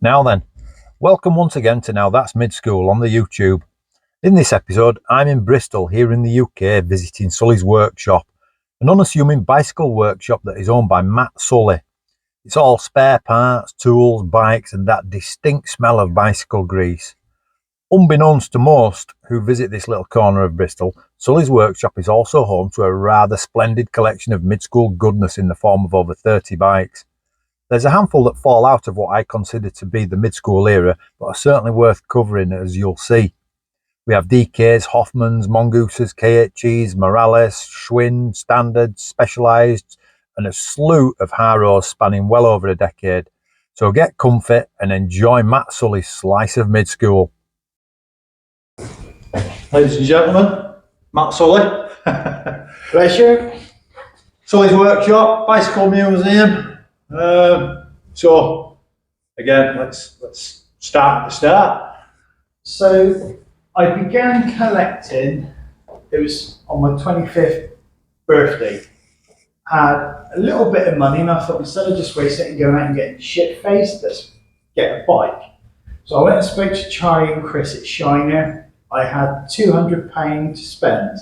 Now then, welcome once again to Now That's Midschool on the YouTube. In this episode, I'm in Bristol here in the UK visiting Sully's workshop, an unassuming bicycle workshop that is owned by Matt Sully. It's all spare parts, tools, bikes and that distinct smell of bicycle grease. Unbeknownst to most who visit this little corner of Bristol, Sully's workshop is also home to a rather splendid collection of mid-school goodness in the form of over 30 bikes. There's a handful that fall out of what I consider to be the mid-school era, but are certainly worth covering, as you'll see. We have DKs, Hoffmans, Mongooses, KHEs, Morales, Schwinn, Standard, Specialised, and a slew of Haros spanning well over a decade. So get comfy and enjoy Matt Sully's slice of mid-school. Ladies and gentlemen, Matt Sully. Pleasure. Sully's Workshop, Bicycle Museum. So again, let's start at the start. So I began collecting, it was on my 25th birthday. Had a little bit of money and I thought instead of just wasting it and going out and getting shit-faced, let's get a bike. So I went and spoke to Charlie and Chris at Shiner. I had £200 to spend.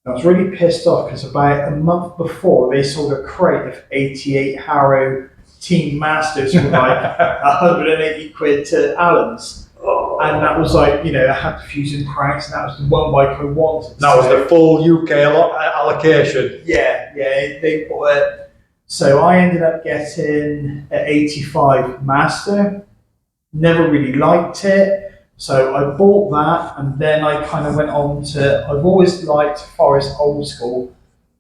I was really pissed off because about a month before they sold a crate of 88 Haro Team Masters for like 180 quid to Allen's. And that was like, you know, I had the Fusion Cranks and that was the one bike I wanted. That was the full UK allocation. Yeah, they bought it. So I ended up getting an 85 Master. Never really liked it. So I bought that and then I kind of went on to, I've always liked Forest old school,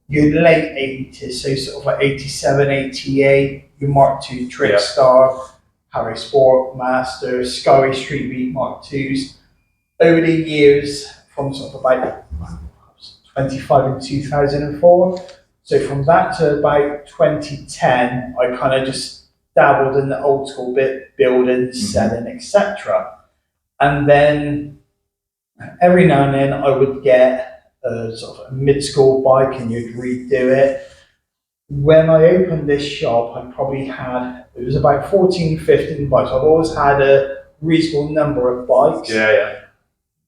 your late 80s, so sort of like 87, 88, your Mark II Trickstar, Harry Sport, Master, Sky Street Beat Mark IIs. Over the years, from sort of about 25 in 2004, so from that to about 2010, I kind of just dabbled in the old school bit, building, selling, etc. And then every now and then I would get a sort of a mid-school bike and you'd redo it. When I opened this shop, I probably had, it was about 14, 15 bikes. I've always had a reasonable number of bikes. Yeah.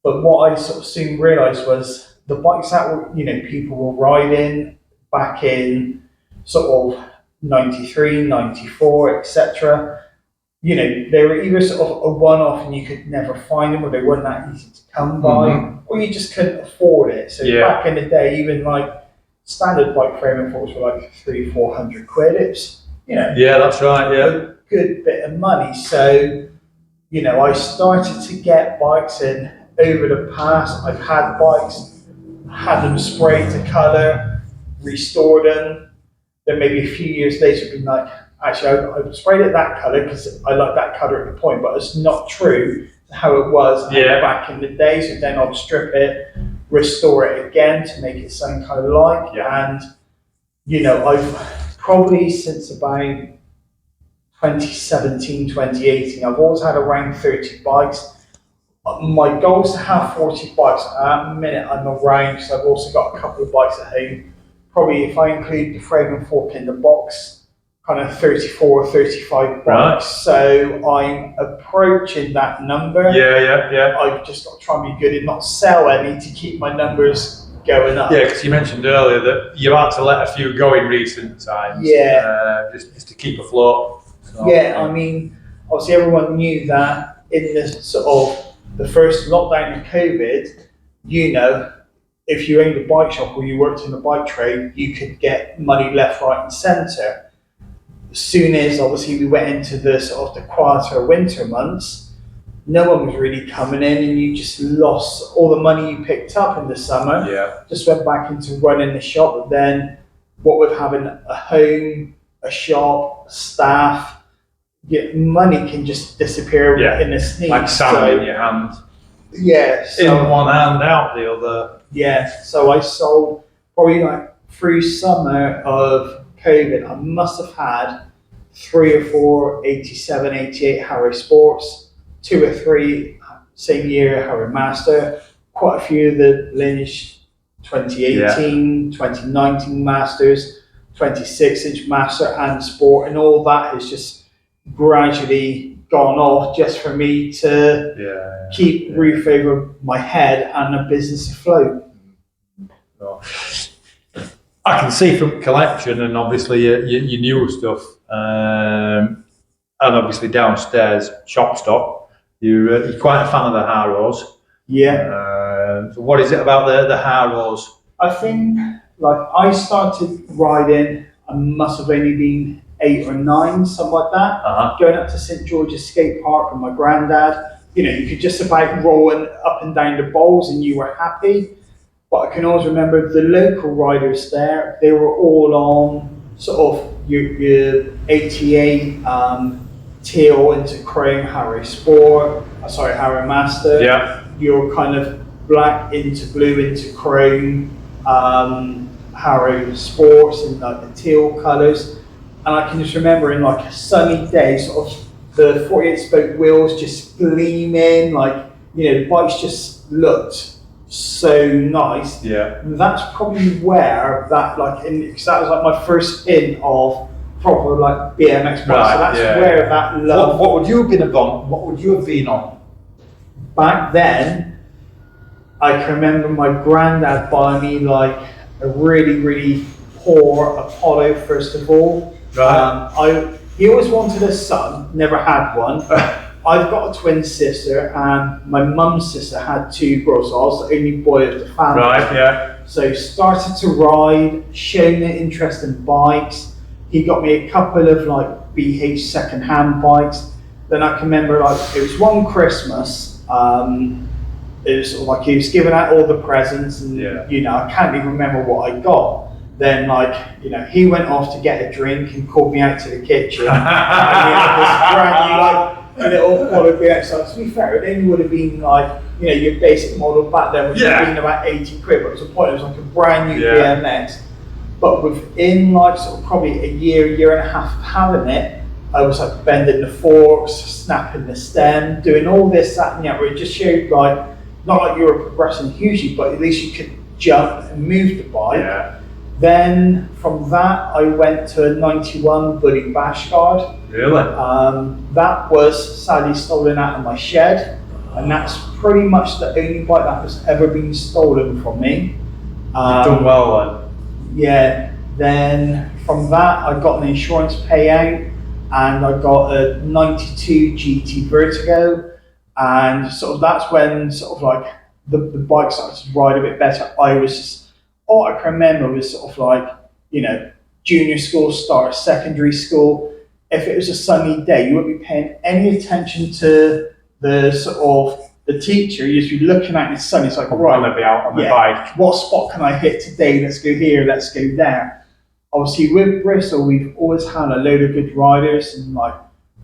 But what I sort of soon realised was the bikes that were, you know, people were riding back in sort of 93, 94, etc. You know, they were either sort of a one-off and you could never find them or they weren't that easy to come by, or you just couldn't afford it. So back in the day, even like standard bike framing forks were like 300-400 quid. It's, you know, yeah, that's right, yeah, a good bit of money. So, you know, I started to get bikes in over the past. I've had bikes, had them sprayed to colour, restored them. Then maybe a few years later, been like, actually, I sprayed it that colour because I like that colour at the point, but it's not true to how it was back in the day. So then I'll strip it, restore it again to make it something kind of like. And, you know, I've probably since about 2017, 2018, I've always had around 30 bikes. My goal is to have 40 bikes. At the minute, I'm around because I've also got a couple of bikes at home. Probably if I include the frame and fork in the box, kind of 34 or 35 bikes. Right. So I'm approaching that number. Yeah. I've just got to try and be good and not sell any to keep my numbers going up. Yeah, because you mentioned earlier that you've had to let a few go in recent times. Yeah. Just to keep afloat. So, yeah, I mean, obviously everyone knew that in the sort of the first lockdown of COVID, you know, if you owned a bike shop or you worked in the bike trade, you could get money left, right and centre. As soon as obviously we went into the sort of the quieter winter months, no one was really coming in and you just lost all the money you picked up in the summer. Yeah. Just went back into running the shop. But then what with having a home, a shop, staff, money can just disappear in a sneeze. Like sand in your hand. Yeah. So, in one hand, out the other. Yeah. So I sold probably like through summer of COVID, I must have had 3 or 4 87, 88 Harry Sports, 2 or 3 same year Harry Master, quite a few of the lineage 2018, 2019 Masters, 26-inch Master and Sport, and all that has just gradually gone off just for me to keep roof over my head and a business afloat. I can see from collection and obviously your newer stuff, and obviously downstairs shop stock. You're quite a fan of the Haros. Yeah. So what is it about the Haros? I think like I started riding, I must have only been 8 or 9, something like that. Going up to St George's Skate Park with my granddad. You know, you could just about rolling up and down the bowls and you were happy. But I can always remember the local riders there, they were all on sort of your ATA, teal into chrome, Harrow Sport, Harrow Master. Yeah. Your kind of black into blue into chrome, Harrow Sports and like the teal colours. And I can just remember in like a sunny day, sort of the 48 spoke wheels just gleaming, like, you know, the bikes just looked so nice. Yeah. And that's probably where that because that was like my first hint of proper like BMX bikes. Right, so that's where that love. What would you have been on? What would you have been on? Back then, I can remember my granddad buying me like a really, really poor Apollo first of all. Right. He always wanted a son, never had one. I've got a twin sister, and my mum's sister had 2 girls, so I was the only boy of the family. Right, yeah. So started to ride, showed me interest in bikes. He got me a couple of like BH second-hand bikes. Then I can remember like it was one Christmas. It was sort of like he was giving out all the presents, and you know, I can't even remember what I got. Then like, you know, he went off to get a drink and called me out to the kitchen. And we had this brand new like little Apollo BX. So to be fair, it only would have been like, you know, your basic model back then, which would have been about 80 quid, but it was a point, it was like a brand new BMX. But within like sort of probably a year and a half of having it, I was like bending the forks, snapping the stem, doing all this, that and the other. It just showed like, not like you were progressing hugely, but at least you could jump and move the bike. Yeah. Then from that, I went to a 91 Buddy Bash Guard. Really? That was sadly stolen out of my shed, and that's pretty much the only bike that has ever been stolen from me. You've done well then. Yeah. Then from that, I got an insurance payout, and I got a 92 GT Vertigo, and sort of that's when sort of like the bike started to ride a bit better. I was just, all I can remember was sort of like, you know, junior school, start secondary school. If it was a sunny day, you wouldn't be paying any attention to the sort of the teacher. You'd be looking at the sun. It's like, right, I'll be out on the bike. What spot can I hit today? Let's go here. Let's go there. Obviously, with Bristol, we've always had a load of good riders, and like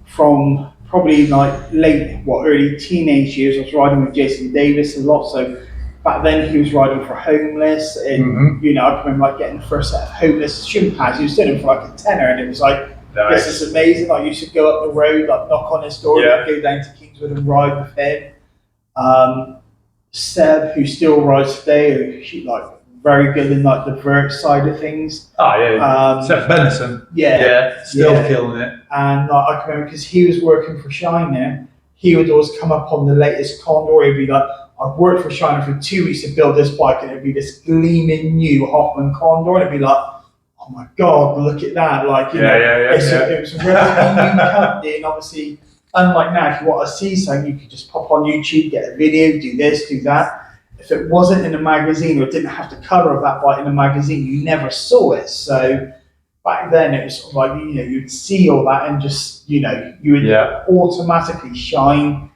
from probably like early teenage years, I was riding with Jason Davis a lot. So back then, he was riding for Homeless, and you know, I can remember like getting the first set of Homeless shin pads. He was doing them for like a tenner, and it was like, nice. This is amazing. Like, you should go up the road, like knock on his door, and go down to Kingswood and ride with him. Seb, who still rides today, she like very good in like the vert side of things. Oh yeah, Seb Benson. Still killing it. And I can remember because he was working for Shiner, he would always come up on the latest Condor. He'd be like, I've worked for Shiner for 2 weeks to build this bike, and it'd be this gleaming new Hoffman Condor, and it'd be like, oh my God, look at that. Like, you know, it was a relatively new company, and obviously, unlike now, if you want to see something, you could just pop on YouTube, get a video, do this, do that. If it wasn't in a magazine, or didn't have the cover of that bike in a magazine, you never saw it. So back then, it was sort of like, you know, you'd see all that and just, you know, you would automatically shine.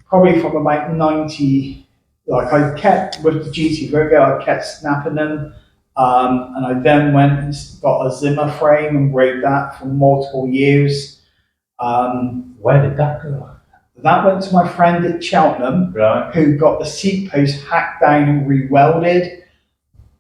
Probably from about 90, like I kept with the GT Virgo, I kept snapping them. And I then went and got a Zimmer frame and rode that for multiple years. Where did that go? That went to my friend at Cheltenham, who got the seat post hacked down and re-welded.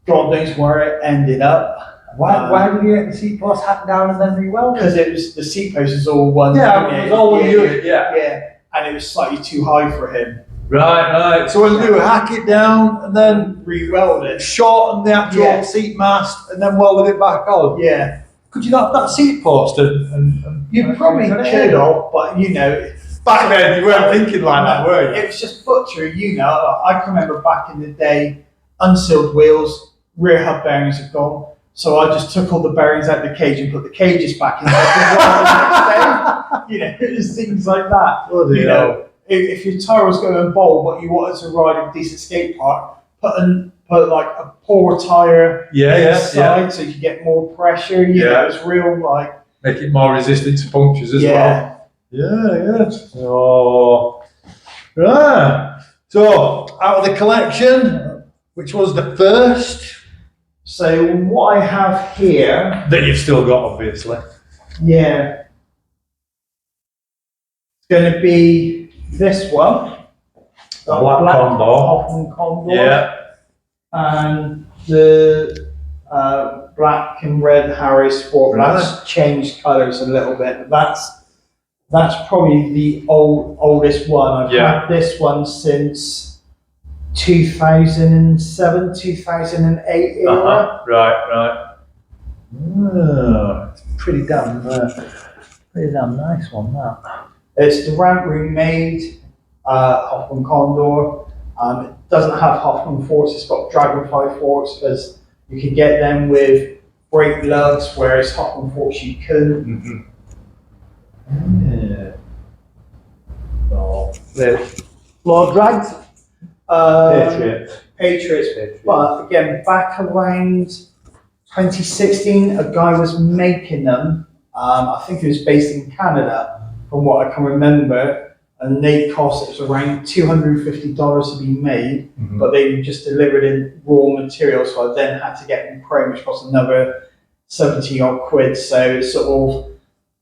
God knows where it ended up. Why did you get the seat post hacked down and then re-welded? Because it was the seat post was all one. Yeah, it was all one unit. Yeah, and it was slightly too high for him. Right. So when you hack it down and then re-weld it, shorten the actual seat mast, and then welded it back on. Yeah. Could you not have that seat post? And you probably could have, but you know, Back then, you weren't thinking like that, were you? It was just butchery, you know. I can remember back in the day, unsealed wheels, rear hub bearings had gone. So I just took all the bearings out of the cage and put the cages back in. You know, it was things like that. Bloody You hell. know, if your tyre was going bold, but you wanted to ride a decent skate park, put like a poor tyre inside so you could get more pressure. You know, it was real like. Make it more resistant to punctures as well. Yeah. So, right. So, out of the collection, which was the first? So what I have here, That you've still got, obviously. yeah, it's going to be this one. The Black Condor. Hoffman Condor. Yeah. And the black and red Haros Sport. Right. That's changed colours a little bit. That's probably the oldest one. I've had this one since 2007, 2008 era. Right. Oh, it's pretty damn nice one, that. It's the ramp remade Hoffman Condor. It doesn't have Hoffman forks, it's got Dragonfly forks because you could get them with brake lugs, whereas Hoffman forks you couldn't. Yeah. Oh, Lord Drags? Patriots. But again, back around 2016, a guy was making them. I think he was based in Canada, from what I can remember. And they cost, it was around $250 to be made, but they just delivered in raw material. So I then had to get them chrome, which cost another 70 odd quid. So it's sort of,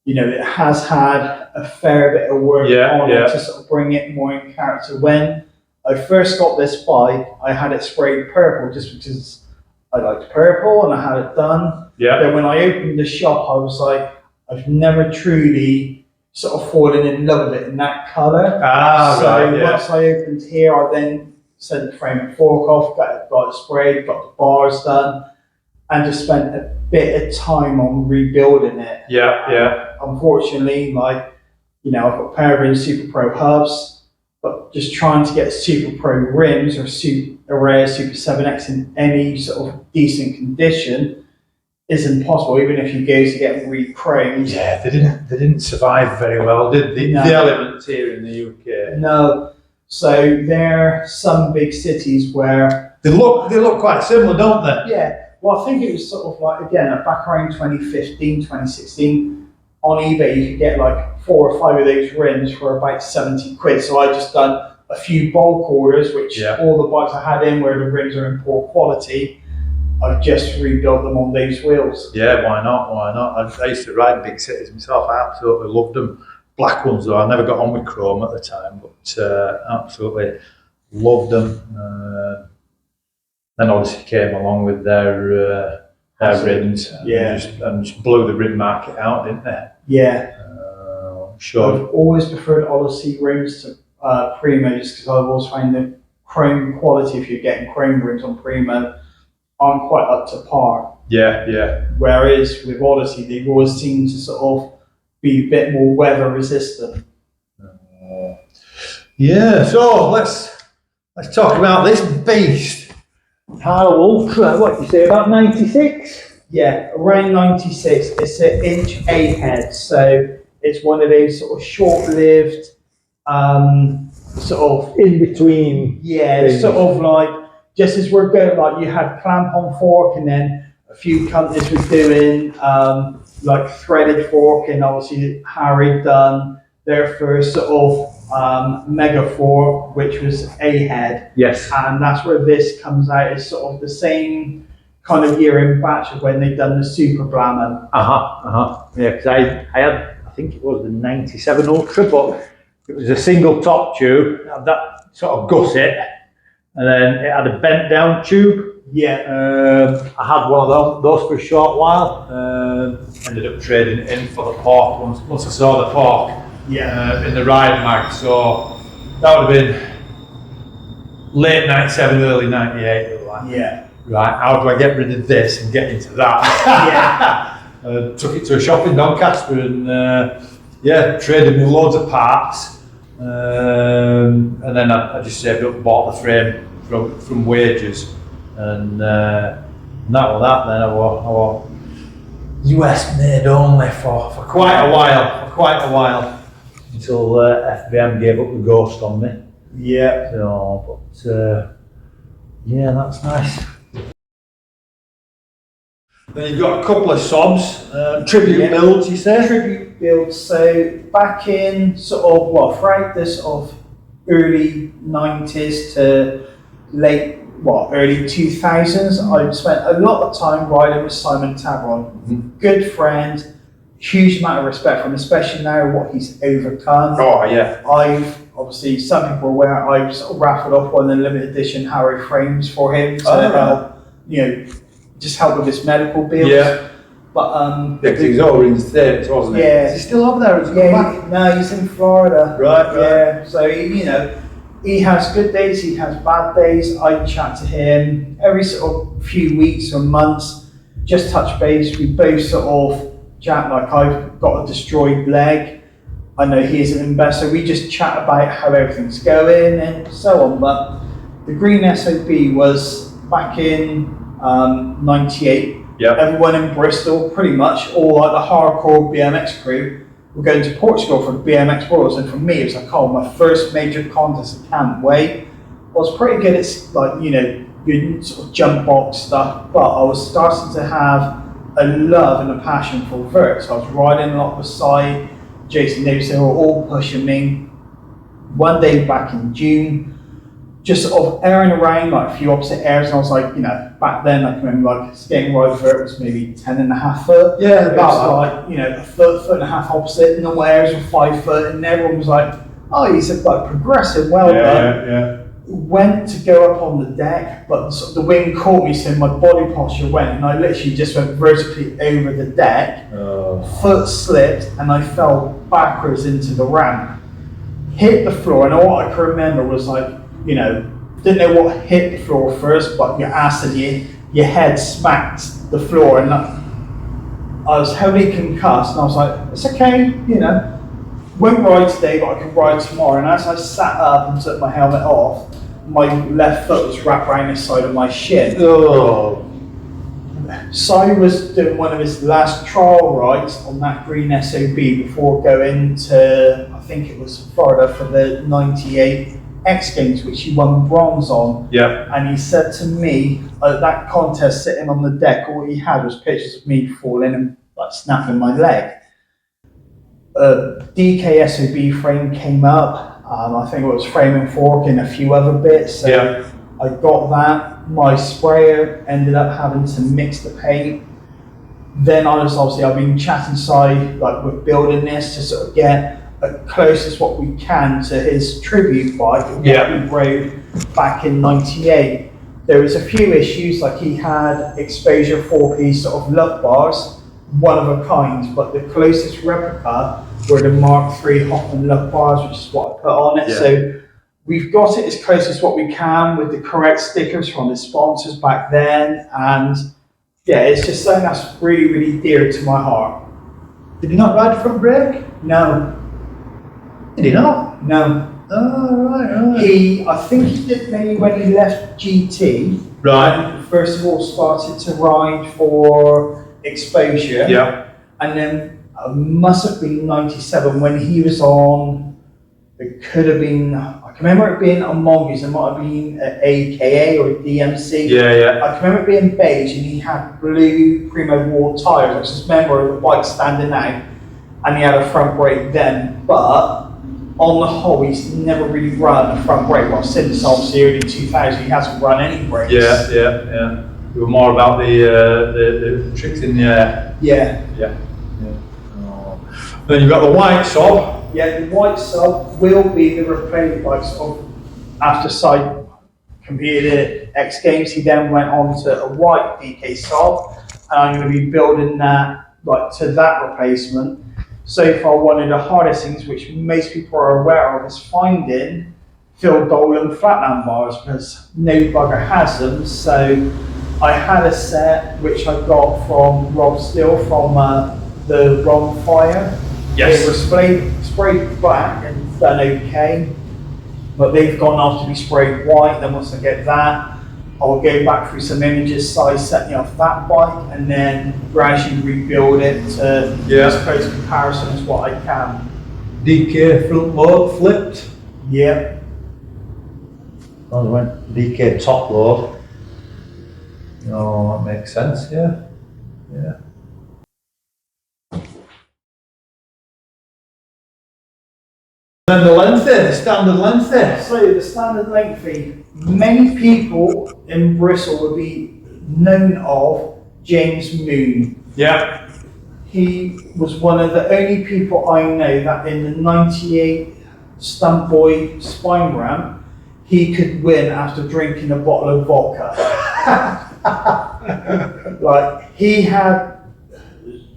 you know, it has had a fair bit of work on it to sort of bring it more in character. When I first got this bike, I had it sprayed purple just because I liked purple and I had it done. Yeah. Then when I opened the shop, I was like, I've never truly sort of fallen in love with it in that colour. Once I opened here, I then sent the frame and fork off, got it sprayed, got the bars done, and just spent a bit of time on rebuilding it. Unfortunately, like, you know, I've got pair of Super Pro hubs, but just trying to get Super Pro rims or a rare Super 7X in any sort of decent condition is impossible, even if you go to get them re-chromed. Yeah, they didn't survive very well, did they? No. The elements here in the UK. No. So there are some big cities where They look quite similar, don't they? yeah. Well, I think it was sort of like, again, back around 2015, 2016, on eBay you could get like 4 or 5 of those rims for about 70 quid. So I just done a few bulk orders, which all the bikes I had in where the rims are in poor quality, I've just rebuilt them on these wheels. Yeah, why not? I used to ride big cities myself. I absolutely loved them. Black ones though, I never got on with chrome at the time, but absolutely loved them. Then obviously came along with their rims and just blew the rim market out, didn't they? Yeah. Sure. I've always preferred Odyssey rims to Primo just because I've always found the chrome quality, if you're getting chrome rims on Primo, aren't quite up to par. Yeah. Whereas with Odyssey, they've always seemed to sort of be a bit more weather resistant. Yeah, so let's talk about this beast. Haro Ultra, what do you say about 96? Yeah, around 96. It's an inch A head, so it's one of those sort of short-lived, sort of in between. Yeah, it's sort of like, just as we're going, like you had clamp on fork, and then a few companies were doing like threaded fork, and obviously Harry done their first sort of mega fork, which was A head. Yes. And that's where this comes out. It's sort of the same kind of year in batch of when they've done the Super Blammo. Yeah, because I had, I think it was the 97 Ultra, but it was a single top tube, it had that sort of gusset, and then it had a bent down tube. Yeah. I had one of those for a short while. Ended up trading it in for the fork once I saw the fork in the ride mag. So that would have been late 97, early 98. Like, yeah. Right, how do I get rid of this and get into that? Took it to a shop in Doncaster and traded me loads of parts. and then I just saved up and bought the frame from wages, and that was that. Then I was US made only for quite a while, until FBM gave up the ghost on me. Yeah. So, but yeah, that's nice. Then you've got a couple of sobs, tribute builds, you say? Tribute builds. So back in sort of throughout the sort of early 90s to late early 2000s, I spent a lot of time riding with Simon Tavron. Mm-hmm. Good friend, huge amount of respect for him, especially now what he's overcome. Oh yeah. I've obviously, some people are aware, I've sort of raffled off one of the limited edition Haros frames for him to help, just help with his medical bills. Yeah. But because he was over in the States, wasn't he? Yeah. Is he still over there? Has he come back? No, he's in Florida. Right. Yeah. So he has good days, he has bad days. I chat to him every sort of few weeks or months, just touch base. We both sort of chat, like I've got a destroyed leg. I know he is an investor. We just chat about how everything's going and so on. But the Green SOB was back in 98. Yep. Everyone in Bristol, pretty much, all like the hardcore BMX crew, were going to Portugal for the BMX Worlds. And for me, it was like, my first major contest. I can't wait. I was pretty good at your sort of jump box stuff, but I was starting to have a love and a passion for vert. So I was riding a lot beside Jason Davis. They were all pushing me. One day back in June, just sort of airing around like a few opposite airs, and I was like, back then I can remember like skating ride vert was maybe 10.5 foot. Yeah, about like a foot and a half opposite, and normal airs were 5 foot, and everyone was like, oh, he's like progressive, well done. Yeah. Went to go up on the deck, but sort of the wind caught me, so my body posture went, and I literally just went vertically over the deck. Foot slipped, and I fell backwards into the ramp. Hit the floor, and all I can remember was like, didn't know what hit the floor first, but your ass and your head smacked the floor, and I was heavily concussed, and I was like, it's okay, won't ride today, but I can ride tomorrow. And as I sat up and took my helmet off, my left foot was wrapped around the side of my shin. Oh. Si was doing one of his last trial rides on that Green SOB before going to, I think it was Florida for the 98 X Games, which he won bronze on. Yeah. And he said to me at that contest, sitting on the deck, all he had was pictures of me falling and like snapping my leg. DK SOB frame came up. I think it was frame and fork and a few other bits. So Yeah. I got that. My sprayer ended up having to mix the paint. Then I've been chatting side like with building this to sort of get as close as what we can to his tribute bike that we rode back in 98. There was a few issues, like he had exposure 4-piece sort of lug bars, one of a kind, but the closest replica were the Mark III Hoffman lug bars, which is what I put on it. Yeah. So we've got it as close as what we can with the correct stickers from the sponsors back then, and it's just something that's really, really dear to my heart. Did he not ride front brake? No. Did he not? No. Oh, right. I think he did maybe when he left GT. Right. First of all, started to ride for exposure. Yeah. And then must have been 97 when he was on, it could have been, I can remember it being on Mongooses, it might have been an AKA or a DMC. Yeah. I can remember it being beige and he had blue Primo Wall tyres. I just remember the bike standing out and he had a front brake then, but on the whole, he's never really run a front brake. Well, since obviously early 2000, he hasn't run any brakes. Yeah. You were more about the tricks in the air. Yeah. Oh. Then you've got the white sob. Yeah, the white sub will be the replacement bike sub. After Side competed at X Games, he then went on to a white DK sub, and I'm going to be building that to that replacement. So far, one of the hardest things, which most people are aware of, is finding Phil Dolan flatland bars, because no bugger has them. So I had a set which I got from Rob Steele from the Ron Fire. Yes. They were sprayed black and done okay, but they've gone off to be sprayed white. Then once I get that, I'll go back through some images, size setting off that bike, and then gradually rebuild it to as close comparison as what I can. DK front load flipped. Yeah. I went DK top load. Oh, that makes sense, yeah. Yeah. Then the lengthy, the standard lengthy. So the standard lengthy, many people in Bristol would be known of James Moon. Yeah. He was one of the only people I know that in the 98 Stunt Boy spine ramp, he could win after drinking a bottle of vodka. Like, he had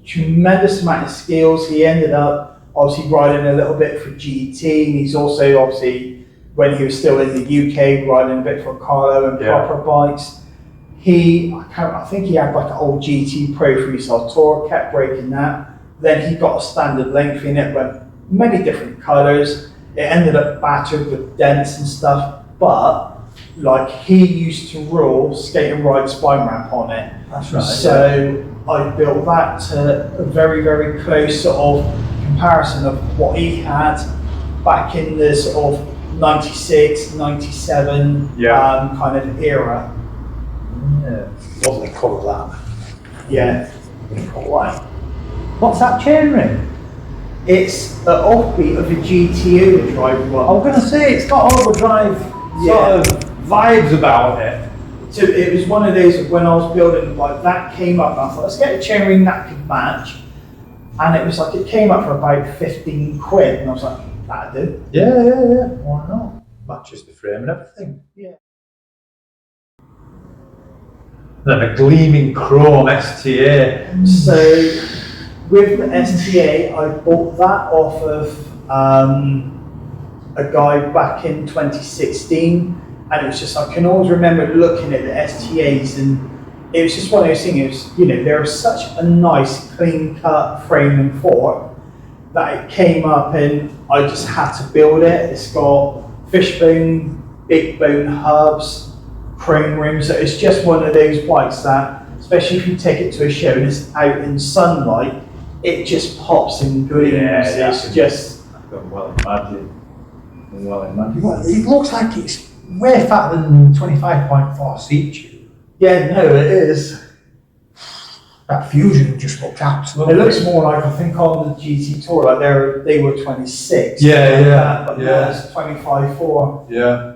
tremendous amount of skills. He ended up obviously riding a little bit for GT, and he's also obviously, when he was still in the UK, riding a bit for Carlo and proper bikes. I think he had like an old GT Pro 3-star Tour, kept breaking that. Then he got a standard length in it, went many different colours. It ended up battered with dents and stuff, but like, he used to rule skate and ride spine ramp on it. That's right. So I built that to a very, very close sort of comparison of what he had back in the sort of 96, 97 kind of era. Yeah. Lovely colour that. Yeah. White. What's that chainring? It's an offbeat of a GT overdrive one. I was going to say, it's got overdrive sort of vibes about it. So it was one of those, when I was building the bike, that came up and I thought, let's get a chainring that could match. And it was like, it came up for about 15 quid, and I was like, that'll do. Yeah. Why not? Matches the frame and everything. Yeah. Then a gleaming chrome STA. So with the STA, I bought that off of a guy back in 2016, and it was just, I can always remember looking at the STAs, and it was just one of those things. It was, you know, there was such a nice clean cut frame and fork that it came up and I just had to build it. It's got fishbone, big bone hubs, chrome rims. So it's just one of those bikes that, especially if you take it to a show and it's out in sunlight, it just pops and gleams. It's just, I can well imagine. It looks like it's way fatter than 25.4 seat tube. yeah, no, it is. That Fusion just looked absolutely. It looks more like, I think on the GT Tour, like they were 26. But now it's 25.4. Yeah.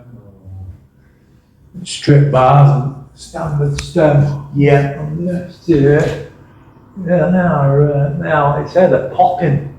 Strip bars and standard stem. Yeah. On the left here. Yeah, now it's there, they're popping.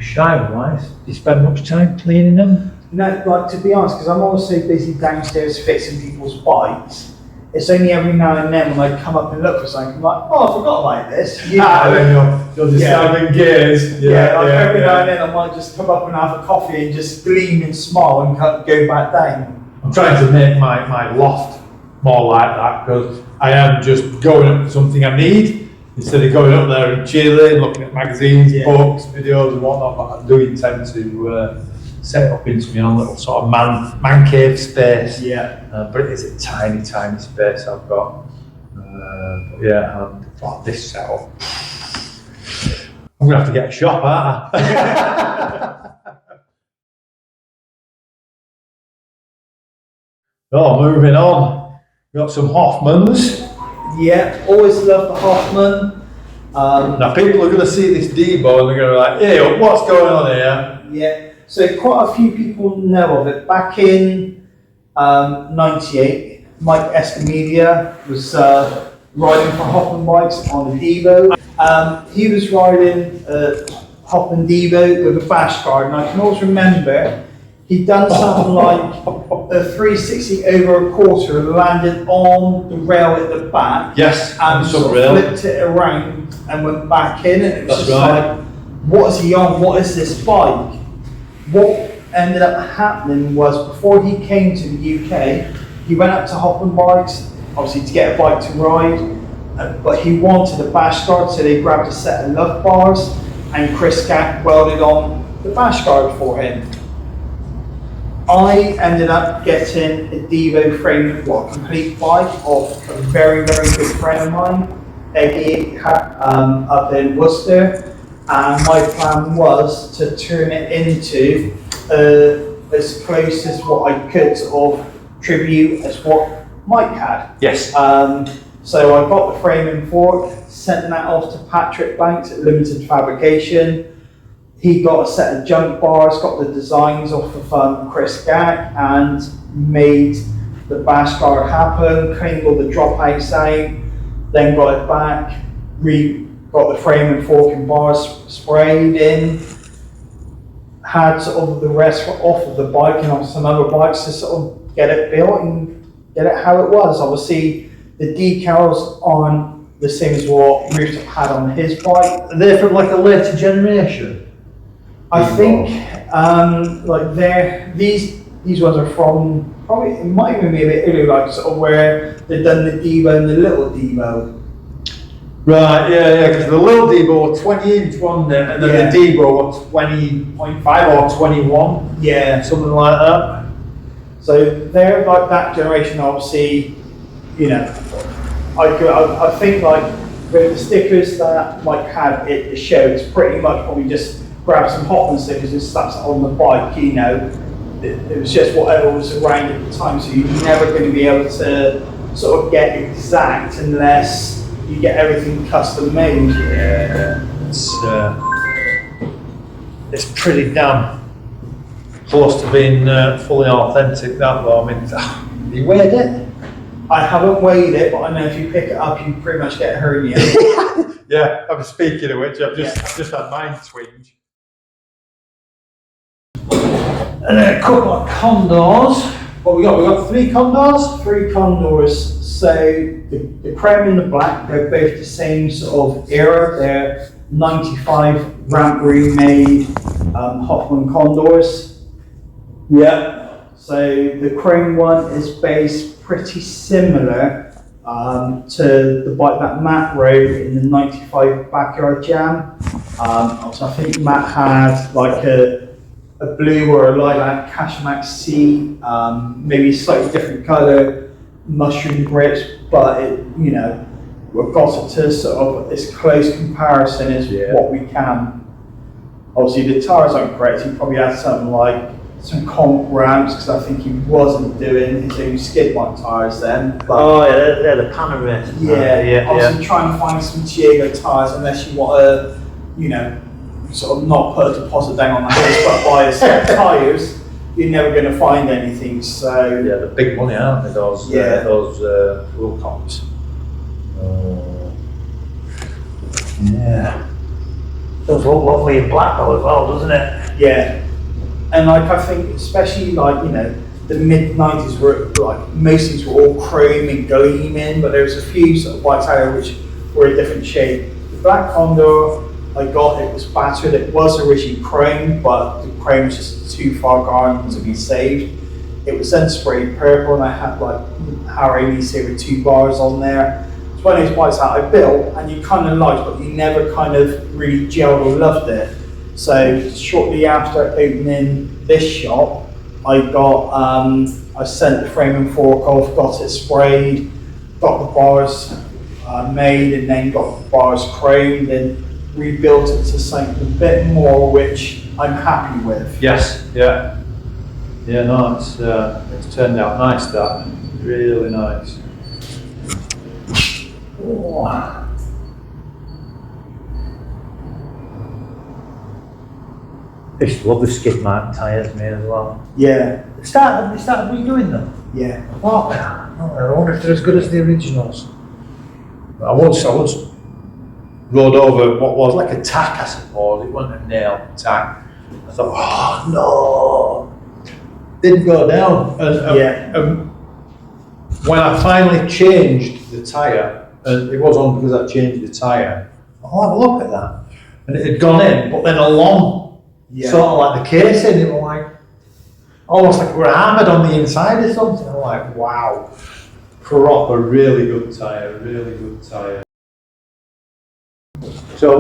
Shine wise, do you spend much time cleaning them? No, like, to be honest, because I'm always so busy downstairs fixing people's bikes, it's only every now and then when I come up and look for something, I'm like, oh, I forgot about this. And then you'll just stand in gears. Every now and then I might just come up and have a coffee and just gleam and smile and go back down. I'm trying to make my loft more like that, because I am just going up for something I need, instead of going up there and chilling, looking at magazines, books, videos and whatnot. But I do intend to set it up into my own little sort of man cave space. But it is a tiny space I've got. But yeah, and for this setup, I'm gonna have to get a shop, aren't I? Oh, moving on. Got some Hoffmans. Yeah, always love the Hoffman. Now people are going to see this Debo and they're going to be like, hey, what's going on here? Yeah, so quite a few people know of it. Back in 98, Mike Escamilla was riding for Hoffman bikes on a Debo. He was riding a Hoffman Debo with a bash guard, and I can always remember he'd done something like a 360 over a quarter, landed on the rail at the back. Yes, and sort of flipped it around and went back in, and it was just like, what is he on? What is this bike? What ended up happening was, before he came to the UK, he went up to Hoffman Bikes, obviously to get a bike to ride, but he wanted a bash guard, so they grabbed a set of love bars, and Chris Gack welded on the bash guard for him. I ended up getting a Devo frame, complete bike off a very, very good friend of mine, Eggy, up in Worcester. And my plan was to turn it into as close as what I could sort of tribute as what Mike had. Yes. So I got the frame and fork, sent that off to Patrick Banks at Limited Fabrication. He got a set of jump bars, got the designs off of Chris Gack, and made the bash guard happen, cleaned all the dropouts out, then got it back, got the frame and fork and bars sprayed in, had sort of the rest off of the bike and on some other bikes to sort of get it built and get it how it was. Obviously, the decals on the same as what Rooftop had on his bike. They're from like a later generation. I think these ones are from probably, it might even be a bit earlier, like sort of where they've done the Devo and the little Devo. Right, yeah, because the little Devo were 20 inch, wasn't it? And then the Devo were 20.5 or 21. Yeah. Something like that. So they're like that generation, obviously, you know, I think like with the stickers that Mike had at the show, it's pretty much probably just grab some Hoffmans stickers and slap it on the bike, you know. It was just whatever was around at the time, so you're never going to be able to sort of get exact unless you get everything custom made. Yeah, it's pretty damn close to being fully authentic, that though. I mean, you weighed it? I haven't weighed it, but I know if you pick it up, you pretty much get a hernia. Yeah, I'm speaking of which, I've just had mine twinge. And then a couple of condors. What we got? We got 3 condors? 3 condors. So the chrome and the black, they're both the same sort of era. They're 95 ramp room made Hoffman condors. Yeah. So the chrome one is based pretty similar to the bike that Matt rode in the 95 Backyard Jam. So I think Matt had like a blue or a lilac Cashmax C, maybe slightly different colour, mushroom grips, but it, you know, we've got it to sort of as close comparison as what we can. Obviously the tyres aren't correct, he probably had something like some comp ramps, because I think he wasn't doing his own skid mark tyres then. But they're the Panorama. Obviously try and find some Diego tyres unless you want to, you know, sort of not put a deposit down on the house, but buy a set of tyres, you're never going to find anything. So yeah, the big money, aren't they? Those wheel comps. Yeah. Those look lovely in black though as well, doesn't it? Yeah. And like I think, especially like, you know, the mid-90s were like most things were all chrome and gleaming, but there was a few sort of bikes out there which were a different shape. The black Condor I got, it was battered. It was originally chrome, but the chrome was just too far gone to be saved. It was then sprayed purple, and I had like Haros with 2 bars on there. It's one of those bikes that I built, and you kind of liked, but you never kind of really gelled or loved it. So shortly after opening this shop, I sent the frame and fork off, got it sprayed, got the bars made, and then got the bars chromed, and rebuilt it to something a bit more, which I'm happy with. Yes, yeah. Yeah, no, it's turned out nice, that. Really nice. Oh. I used to love the skid mark tyres made as well. Yeah. They started redoing them. Yeah. Oh, I wonder if they're as good as the originals. I once rode over what was like a tack, I suppose. It wasn't a nail tack. I thought, oh no, didn't go down. And when I finally changed the tyre, and it was on because I changed the tyre, I'll have a look at that. And it had gone in, but then along, sort of like the casing, it was like, almost like we're hammered on the inside or something. I'm like, wow, proper, really good tyre, really good tyre. So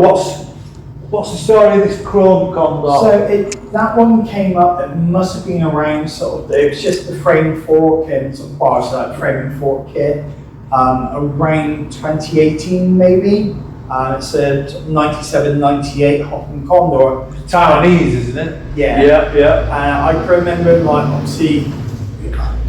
What's the story of this chrome condor? So that one came up, it must have been around sort of, it was just the frame fork and some parts of that frame and fork kit, around 2018 maybe. It's a 97, 98 Hoffman Condor. Taiwanese, isn't it? Yeah. Yeah. I remember, like, obviously,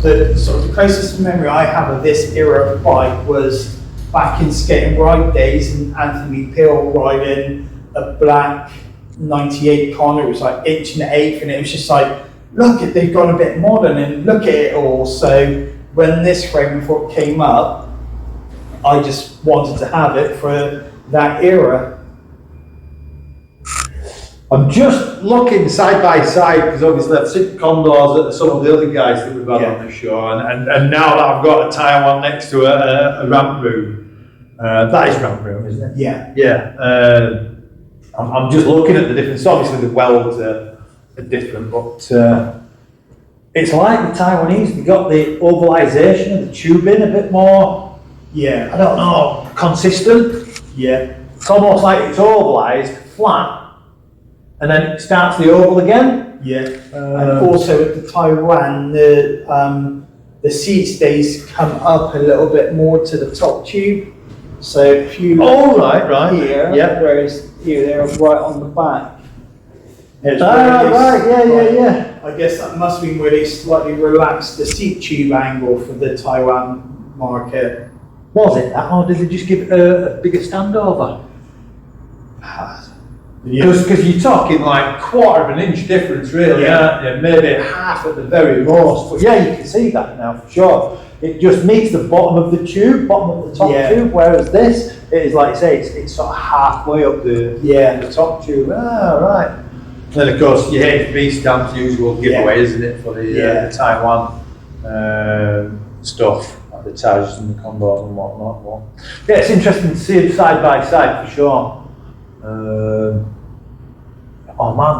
the sort of the closest memory I have of this era of bike was back in skate and ride days, and Anthony Peel riding a black 98 Condor. It was like 1.1 and it was just like, look, they've gone a bit modern and look at it all. So when this frame and fork came up, I just wanted to have it for that era. I'm just looking side by side because obviously I've seen Condors at some of the other guys that we've had on the show, and now that I've got a Taiwan next to a ramp room, that is ramp room, isn't it? Yeah. Yeah. I'm just looking at the difference. Obviously the welds are different, but it's like the Taiwanese. They got the ovalization of the tubing a bit more. Yeah. I don't know, consistent. Yeah. It's almost like it's ovalized, flat, and then it starts the oval again. Yeah. And also with the Taiwan, the seat stays come up a little bit more to the top tube. So if you look right. here, Yeah. whereas here they're right on the back. Yeah. I guess that must have been where they slightly relaxed the seat tube angle for the Taiwan market. Was it that, or did they just give it a bigger standover? Because you're talking like 1/4 of an inch difference, really, aren't you? Maybe half at the very most. But yeah, you can see that now for sure. It just meets the bottom of the tube, bottom of the top tube, whereas this, it is like you say, it's sort of halfway up the top tube. Ah, right. Then of course your HB stamp's usual giveaway, isn't it, for the Taiwan stuff, like the Tags and the Condors and whatnot. Well, yeah, it's interesting to see them side by side for sure. Oh man,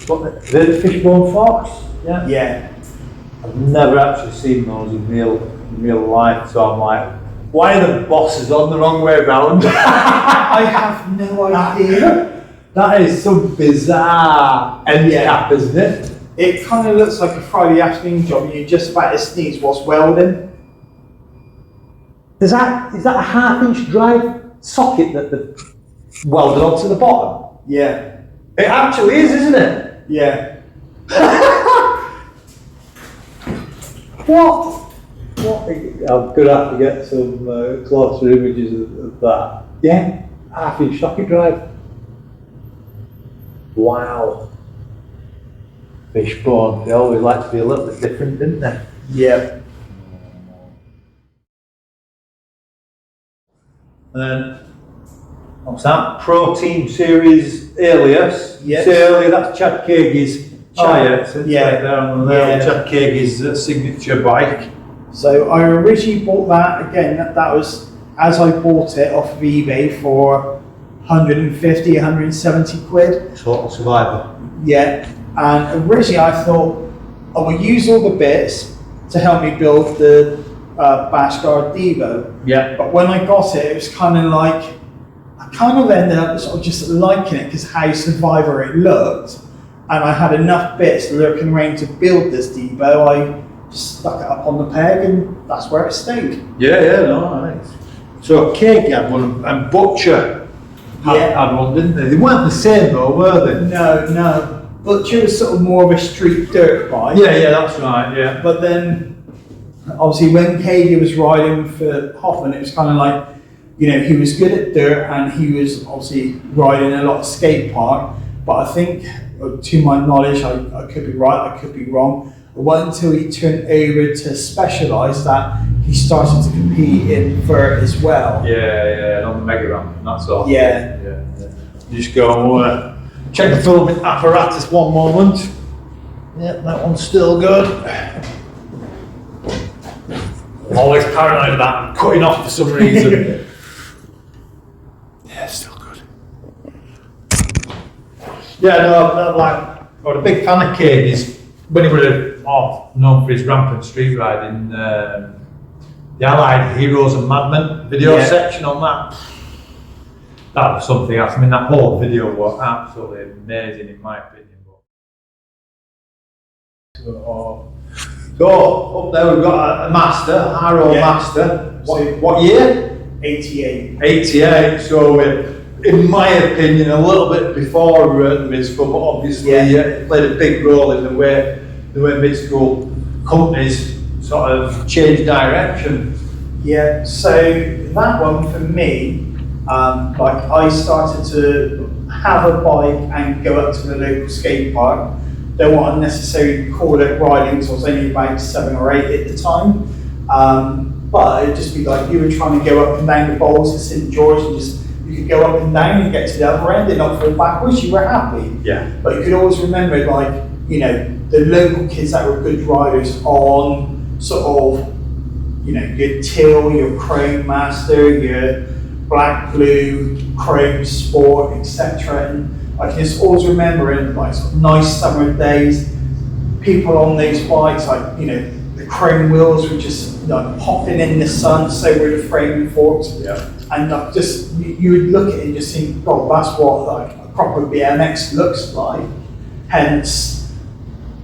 what the fishbone forks? Yeah. Yeah. I've never actually seen those in real life, so I'm like, why are the bosses on the wrong way round? I have no idea. That is some bizarre end cap, isn't it? It kind of looks like a Friday afternoon job and you're just about to sneeze whilst welding. Is that a 1/2 inch drive socket that they've welded onto the bottom? Yeah. It actually is, isn't it? Yeah. What? I'm going to have to get some closer images of that. Yeah, 1/2 inch socket drive. Wow. Fishbone, they always like to be a little bit different, didn't they? Yeah. And then, what's that? Pro Team Series Alias. Yes. Say earlier, that's Chad Kage's. Yeah. Chad Kage's signature bike. So I originally bought that, again, that was as I bought it off of eBay for 150, 170 quid. Total Survivor. Yeah. And originally I thought I would use all the bits to help me build the Bashguard Devo. Yeah. But when I got it, it was kind of like, I kind of ended up sort of just liking it because how Survivor it looked. And I had enough bits lurking around to build this Devo. I just stuck it up on the peg and that's where it stayed. Nice. So Keg had one and Butcher had one, didn't they? They weren't the same though, were they? No. Butcher was sort of more of a street dirt bike. Yeah, that's right, yeah. But then, obviously when KD was riding for Hoffman, it was kind of like, you know, he was good at dirt and he was obviously riding a lot of skate park. But I think, to my knowledge, I could be right, I could be wrong, it wasn't until he turned over to Specialized that he started to compete in vert as well. Yeah, on the Mega Ramp and that sort of thing. Yeah. You just go and check the filming apparatus one moment. Yep, that one's still good. I'm always paranoid about I'm cutting off for some reason. Yeah, still good. Yeah, no, like, I'm a big fan of Kage's. When he was known for his rampant street riding, the Allied Heroes and Madmen video section on that. that was something else. I mean, that whole video was absolutely amazing in my opinion. So up there we've got a master, Haros master. What year? 88. 88. So in my opinion, a little bit before Midschool, but obviously it played a big role in the way Midschool companies sort of changed direction. Yeah, so that one for me, like I started to have a bike and go up to the local skate park. Don't want to necessarily call it riding because I was only about 7 or 8 at the time. But it'd just be like you were trying to go up and down the bowls at St George and you could go up and down and get to the other end and not fall backwards, you were happy. Yeah. But you could always remember like, you know, the local kids that were good riders on sort of, you know, your Till, your Chrome Master, your Black Blue, Chrome Sport, etc. And I can just always remember in like sort of nice summer days, people on those bikes, like, you know, the chrome wheels were just like popping in the sun, so were the framing forks. Yeah. And like just, you would look at it and just think, God, that's what like a proper BMX looks like. Hence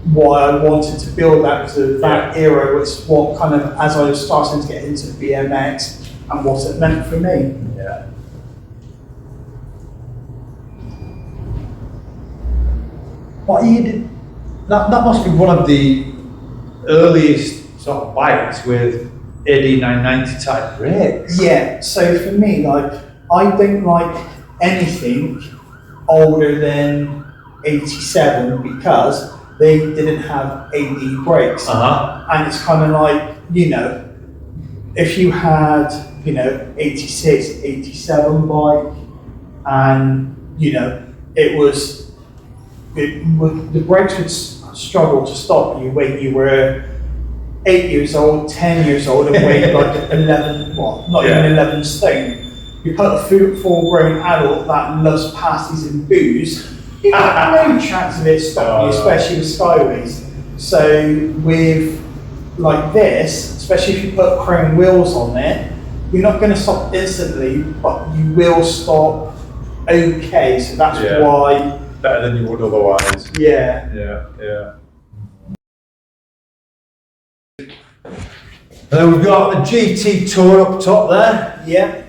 why I wanted to build that, because that era was what kind of, as I was starting to get into BMX and what it meant for me. Yeah. What year did that must be one of the earliest sort of bikes with AD 990 type brakes. Yeah, so for me, like, I don't like anything older than 87 because they didn't have AD brakes. And it's kind of like, you know, if you had, you know, 86, 87 bike and, you know, the brakes would struggle to stop you when you were 8 years old, 10 years old, and weighed like 11, well, not even 11 stone. You put a full-grown adult that loves pasties and booze, you have no chance of it stopping you, especially with skyways. So with like this, especially if you put chrome wheels on it, you're not going to stop instantly, but you will stop okay. So that's why. Better than you would otherwise. Yeah. Yeah. Then we've got the GT Tour up top there. Yeah.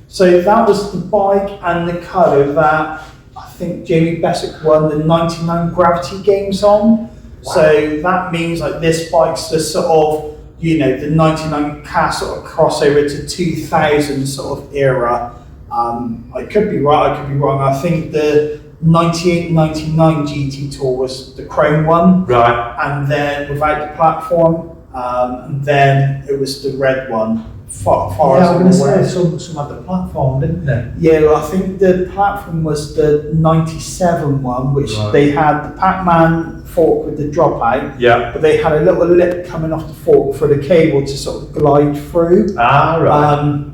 So that was the bike and the colour that I think Jamie Bessick won the 99 Gravity Games on. Wow. So that means like this bike's the sort of, you know, the 99 cast sort of crossover to 2000 sort of era. I could be right, I could be wrong. I think the 98-99 GT Tour was the chrome one. Right. And then without the platform, and then it was the red one. Far as I was going aware. to say, some had the platform, didn't they? Yeah, well, I think the platform was the 97 one, which they had the Pac-Man fork with the dropout. Yeah. But they had a little lip coming off the fork for the cable to sort of glide through. Right.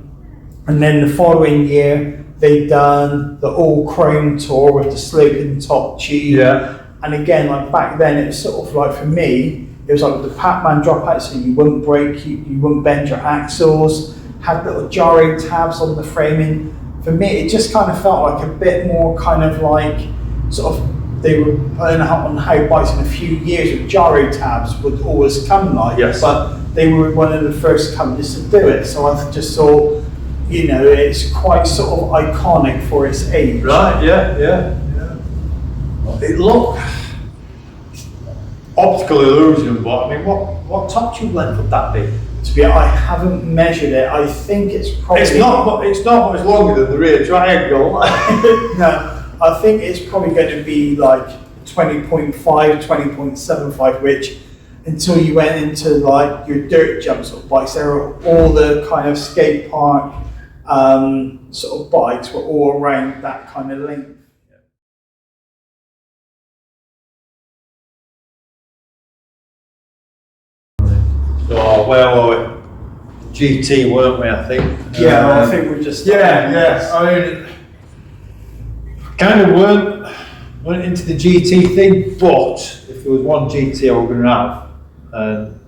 And then the following year, they done the all chrome tour with the sloping top tube. Yeah. And again, like back then, it was sort of like, for me, it was like the Pac-Man dropout, so you wouldn't break, you wouldn't bend your axles, had little gyro tabs on the framing. For me, it just kind of felt like a bit more kind of like, sort of, they were putting out on how bikes in a few years with gyro tabs would always come like. Yes. But they were one of the first companies to do it. So I just thought, you know, it's quite sort of iconic for its age. Right, yeah. It looked optical illusion, but I mean, what top tube length would that be? To be honest, I haven't measured it. I think it's probably. It's not much longer than the rear triangle. No, I think it's probably going to be like 20.5, 20.75, which until you went into like your dirt jump sort of bikes, there are all the kind of skate park sort of bikes were all around that kind of length. So where were we? GT, weren't we? I think. Yeah, I think we just. Yeah. I mean, kind of weren't into the GT thing, but if there was one GT I was going to have, and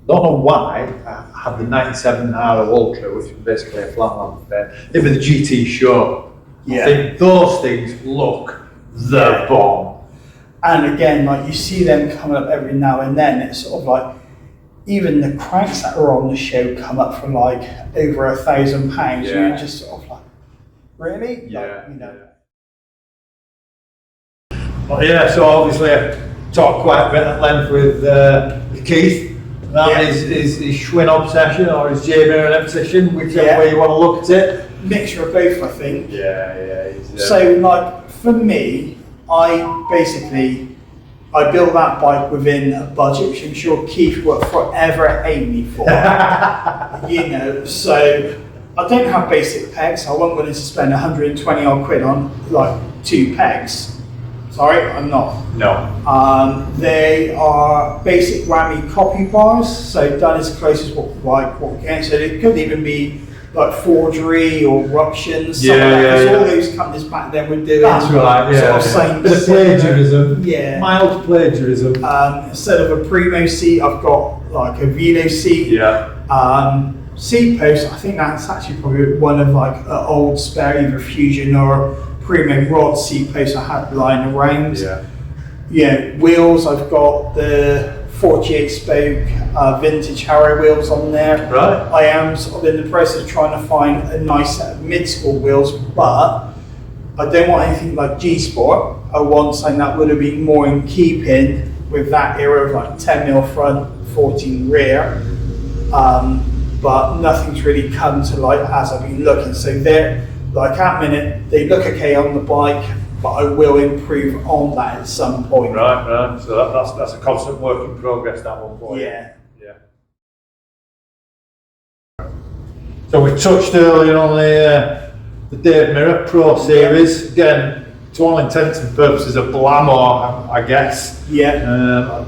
don't know why, I had the 97 Haro Ultra, which was basically a flatland affair. It was the GT show. I think those things look the bomb. And again, like you see them coming up every now and then. It's sort of like even the cranks that are on the show come up for like over £1,000. Yeah. You're just sort of like, really? Yeah. Like, you know. Well, yeah, so obviously I talked quite a bit at length with Keith. That is Schwinn obsession or his J-Mirror obsession, whichever way you want to look at it. Mixture of both, I think. Yeah. So, like, for me, I built that bike within a budget, which I'm sure Keith will forever hate me for. You know, so I don't have basic pegs. I wasn't willing to spend 120 odd quid on, like, 2 pegs. Sorry, I'm not. No. They are basic Whammy copy bars, so done as close as what we can. So it could even be like forgery or ruptions. All those companies back then would do. That's right. Yeah. Sort of bit of plagiarism. Yeah. Mild plagiarism. Instead of a Primo seat, I've got like a Velo seat. Yeah. Seat post. I think that's actually probably one of like an old spare either Fusion or Primo rod seat posts I had lying around. Yeah. Wheels, I've got the 48 spoke vintage Haros wheels on there. Right. I am sort of in the process of trying to find a nice set of mid-school wheels, but I don't want anything like G-Sport. I want something that would have been more in keeping with that era of like 10mm front, 14 rear. But nothing's really come to light as I've been looking. So they're, like at minute, they look okay on the bike, but I will improve on that at some point. Right. So that's a constant work in progress, that one for you. Yeah. So we touched earlier on the Dave Mirror Pro Series. Again, to all intents and purposes, a Blamor, I guess. Yeah.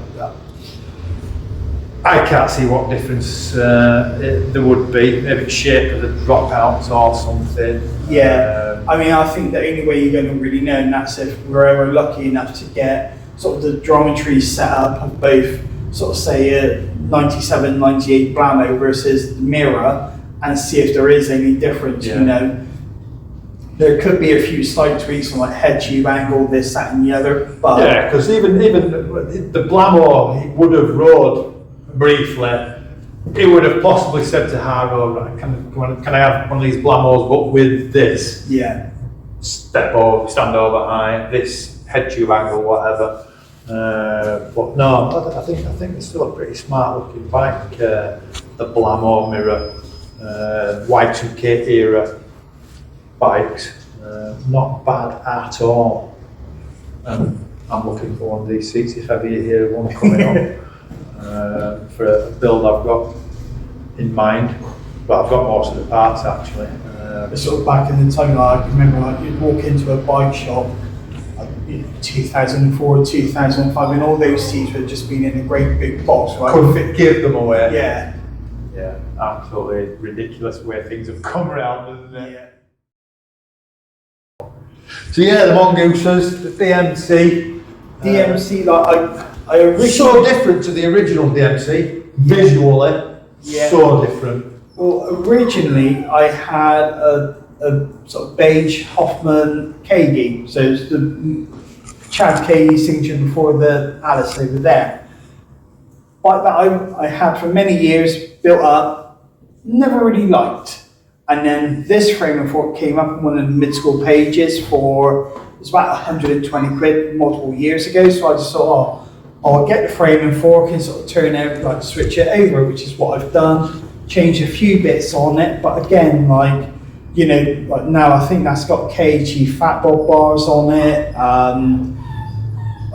I can't see what difference there would be. Maybe shape of the dropouts or something. Yeah, I mean, I think the only way you're going to really know, and that's if we're ever lucky enough to get sort of the geometry set up of both, sort of say a 97, 98 Blamo versus the Mirror, and see if there is any difference. You know, there could be a few slight tweaks on like head tube angle, this, that, and the other. But yeah, because even the Blamor he would have rode briefly. It would have possibly said to Haro, right, can I have one of these Blamors but with this? Yeah. Stand over high, this head tube angle, whatever. But no, I think it's still a pretty smart looking bike. The Blamor Mirror, Y2K era bikes, not bad at all. I'm looking for one of these seats if ever you hear one coming up. For a build I've got in mind, but I've got most of the parts actually. Sort of back in the time, like, I remember like you'd walk into a bike shop, like 2004, 2005, and all those seats would just been in a great big box, right? Couldn't give them away. Yeah, absolutely ridiculous way things have come around, isn't it? So yeah, the Mongooses, the DMC, like I originally, so different to the original DMC visually. So different. Well, originally I had a sort of beige Hoffman KHE, so it's the Chad KHE signature before the Alice over there. Bike that I had for many years, built up, never really liked. And then this frame and fork came up on one of the mid-school pages for, it was about 120 quid multiple years ago, so I just thought, I'll get the frame and fork and sort of turn out, like switch it over, which is what I've done. Changed a few bits on it, but again, like, you know, like now I think that's got KHE fat bob bars on it. I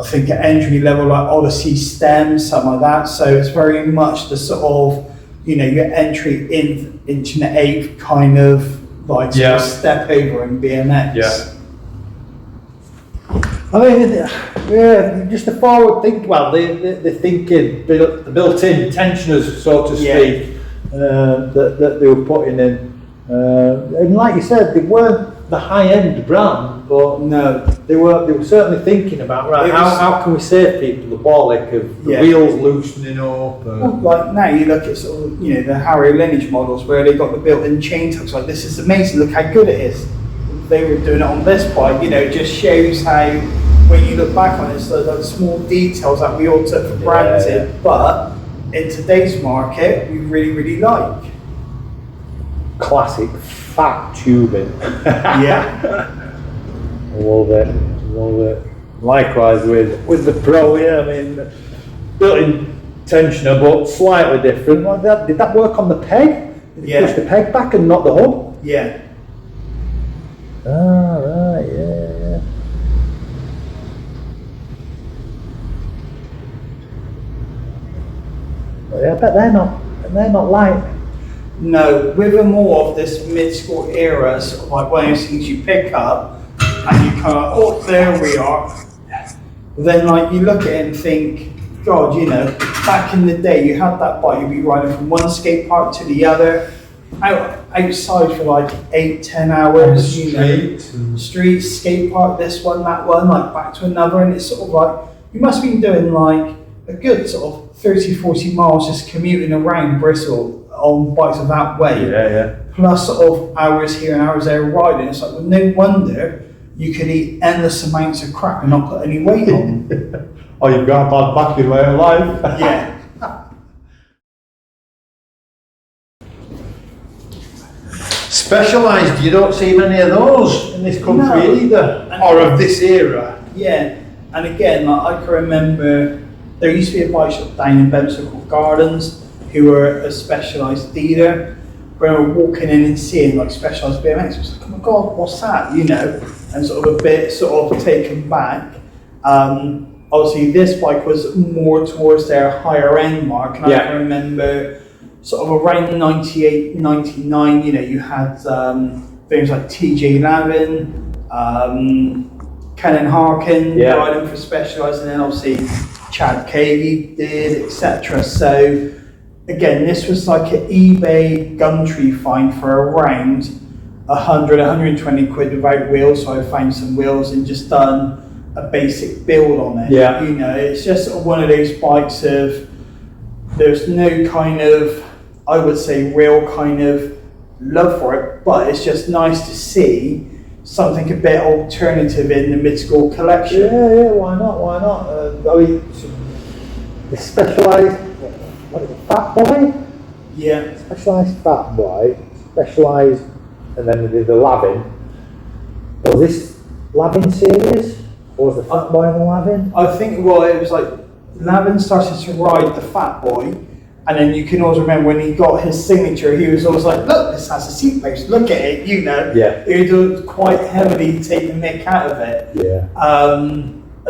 think at entry level, like Odyssey stems, something like that. So it's very much the sort of, you know, your entry into the 8th kind of like sort of step over in BMX. Yeah. I mean, yeah, just the forward think. Well, the thinking, the built-in tensioners, so to speak, that they were putting in. And like you said, they weren't the high-end brand, but no, they were certainly thinking about how can we save people the bollock of the wheels loosening up. Well, like now you look at sort of, you know, the Harrow lineage models where they got the built-in chain tucks. Like, this is amazing. Look how good it is. they were doing it on this bike. You know, it just shows how when you look back on it, it's the small details that we all took for granted, but in today's market, we really like. Classic fat tubing. Yeah. Love it. Likewise with the Pro, yeah, I mean, built-in tensioner, but slightly different. Did that work on the peg? Did you push the peg back and not the hub? Yeah. Ah, right, yeah. Well, yeah, I bet they're not light. No, with a more of this mid-school era, sort of like one of those things you pick up and you kind of, oh, there we are. Then like you look at it and think, God, you know, back in the day you had that bike, you'd be riding from one skate park to the other, outside for like 8-10 hours, you know, streets, skate park, this one, that one, like back to another, and it's sort of like, you must have been doing like a good sort of 30-40 miles just commuting around Bristol on bikes of that weight. Yeah. Plus sort of hours here and hours there riding. It's like, well, no wonder you could eat endless amounts of crap and not put any weight on. Oh, you've got a bad back in way of life. Yeah. Specialised, you don't see many of those in this country No. either, or of this era. Yeah, and again, like, I can remember there used to be a bike shop down in Midschool called Gardens, who were a specialised dealer. When we were walking in and seeing like specialised BMX, it was like, oh my God, what's that? You know, and sort of a bit sort of taken back. Obviously, this bike was more towards their higher end mark, and I can remember sort of around 98, 99, you know, you had things like TJ Lavin, Ken Harkin riding for Specialised, and then obviously Chad Cagey did, etc. So again, this was like an eBay Gumtree find for around 100, 120 quid without wheels. So I found some wheels and just done a basic build on it. Yeah. You know, it's just sort of one of those bikes of, there's no kind of, I would say, real kind of love for it, but it's just nice to see something a bit alternative in the Midschool collection. Yeah, why not? I mean, the Specialised, what is it, Fat Boy? Yeah. Specialised Fat Boy, Specialised, and then they did the Lavin. Was this Lavin series? Or was the Fat Boy and the Lavin? I think, well, it was like, Lavin started to ride the Fat Boy, and then you can always remember when he got his signature, he was always like, look, this has a seat post, look at it, you know. Yeah. He was quite heavily taking the mick out of it. Yeah.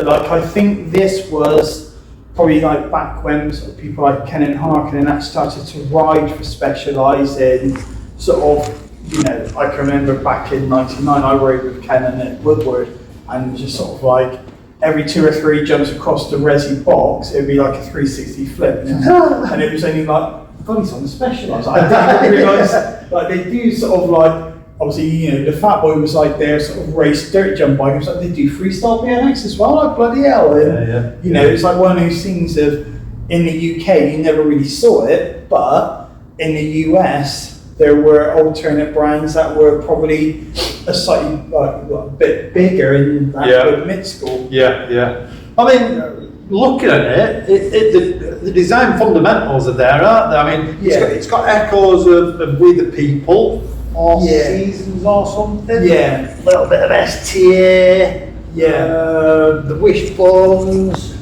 Like, I think this was probably like back when sort of people like Ken Harkin and that started to ride for Specialised in sort of, you know, I can remember back in 99, I rode with Ken at Woodward, and just sort of like, every 2 or 3 jumps across the resi box, it would be like a 360 flip. And it was only like, God, he's on the Specialised. I didn't realise, like, they do sort of like, obviously, you know, the Fat Boy was like their sort of race dirt jump bike. It was like, they do freestyle BMX as well, like bloody hell. And, you know, it's like one of those things of, in the UK, you never really saw it, but in the US, there were alternate brands that were probably a slightly a bit bigger in that with Midschool. Yeah. I mean, looking at it, the design fundamentals are there, aren't they? I mean, it's got echoes of We the People, or Seasons or something. Yeah. A little bit of STA. Yeah. The Wishbones.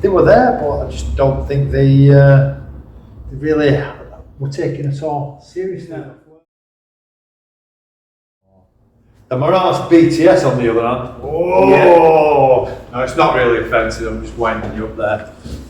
They were there, but I just don't think they really were taking it all seriously. No. The Haros BTS, on the other hand, no, it's not really offensive, I'm just winding you up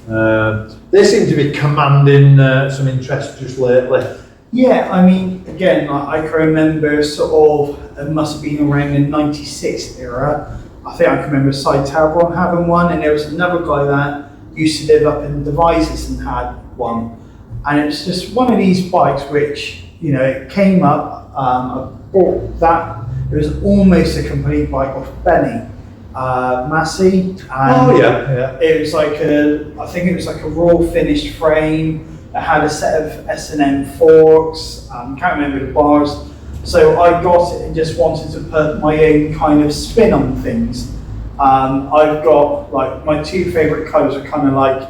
there. They seem to be commanding some interest just lately. Yeah, I mean, again, I can remember sort of, it must have been around the 96 era. I think I can remember Cy Talbron having one, and there was another guy that used to live up in Devizes and had one. And it's just one of these bikes which, you know, it came up, I bought that. It was almost a complete bike off Benny Massey. And it was like I think it was like a raw finished frame, It had a set of S&M forks, can't remember the bars. So I got it and just wanted to put my own kind of spin on things. I've got like my two favourite colours are kind of like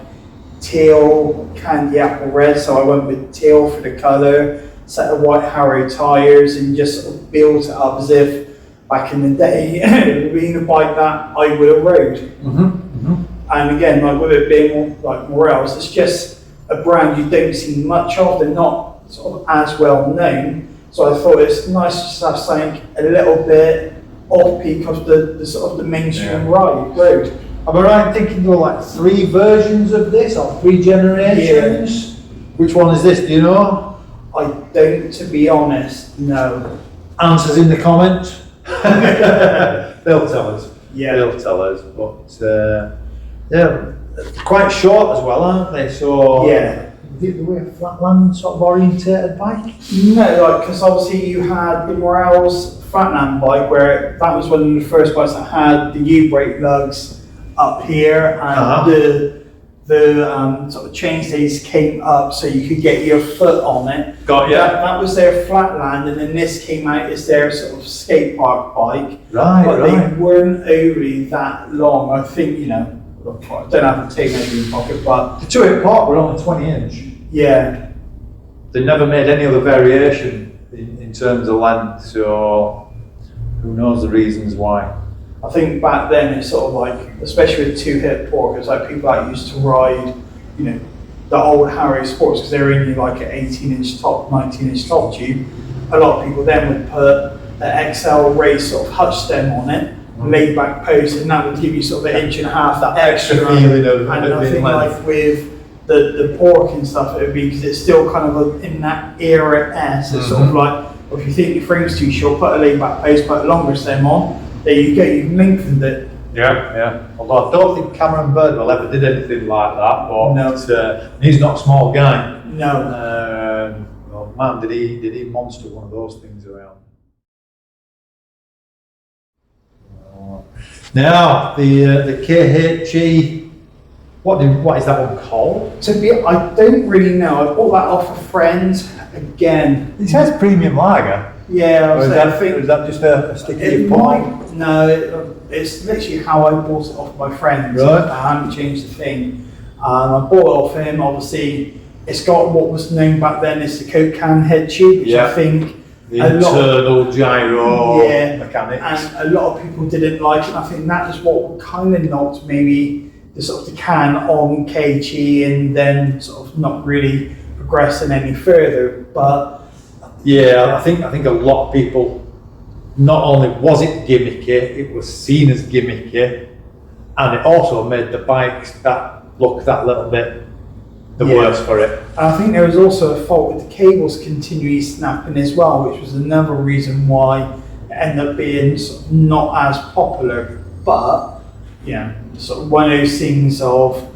teal, candy apple red, so I went with teal for the colour, set of white Haro tyres and just sort of built it up as if back in the day, being a bike that I would have rode. And again, like with it being like Morels, it's just a brand you don't see much of, they're not sort of as well known. So I thought it's nice to have something a little bit off peak of the sort of the mainstream road. Am I right in thinking there were like 3 versions of this, or 3 generations? Yeah. Which one is this, do you know? I don't, to be honest, no. Answers in the comments. They'll tell us. Yeah. They'll tell us, but yeah, quite short as well, aren't they? So yeah. They were a flatland sort of orientated bike? No, like, because obviously you had the Morels flatland bike, where that was one of the first bikes that had the U-brake lugs up here, and the sort of chainstays came up so you could get your foot on it. Got ya. That was their flatland, and then this came out as their sort of skate park bike. Right, but right. they weren't overly that long. I think, you know, I don't have a tape measure in the pocket, but The 2-inch part were only 20-inch. yeah. They never made any other variation in terms of length, so who knows the reasons why. I think back then it's sort of like, especially with 2-hip porkers, like people that used to ride, you know, the old Haros sports, because they're only like an 18-inch top, 19-inch top tube. A lot of people then would put an XL race sort of hutch stem on it, laid back post, and that would give you sort of 1.5 inches that extra feeling of and I think like with the pork and stuff, it would be, because it's still kind of in that era S. It's sort of like, well, if you think your frame's too short, put a laid back post, put a longer stem on. There you go, you've lengthened it. Yeah, yeah. Although I don't think Cameron Birdwell ever did anything like that, but No. He's not a small guy. No. Well, man, did he monster one of those things around. Now the KHE, what is that one called? I don't really know. I bought that off a friend again. It says premium lager. Yeah, Or is that just a sticky it you've might. No, it's literally how I bought it off my friend. Right. I haven't changed a thing. I bought it off him. Obviously, it's got what was known back then as the Coke can head tube, which I think the internal gyro mechanics. And a lot of people didn't like it. I think that is what kind of knocked maybe the sort of the can on KHE, and then sort of not really progressing any further. But yeah, I think a lot of people, not only was it gimmicky, it was seen as gimmicky, and it also made the bikes that look that little bit the worse for it. And I think there was also a fault with the cables continually snapping as well, which was another reason why it ended up being sort of not as popular. But yeah, sort of one of those things of,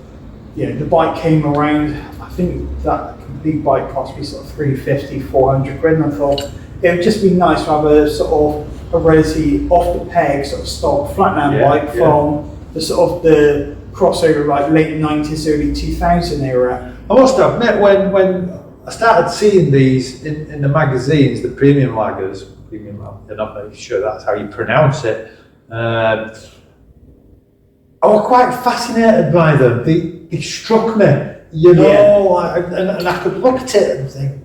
you know, the bike came around, I think that complete bike cost me sort of 350, 400 quid, and I thought it would just be nice to have a sort of a relatively off the peg sort of stock flatland bike from the sort of the crossover like late 90s, early 2000 era. I must admit, when I started seeing these in the magazines, the premium lagers, I'm not very sure that's how you pronounce it, I was quite fascinated by them. They struck me, you know, and I could look at it and think,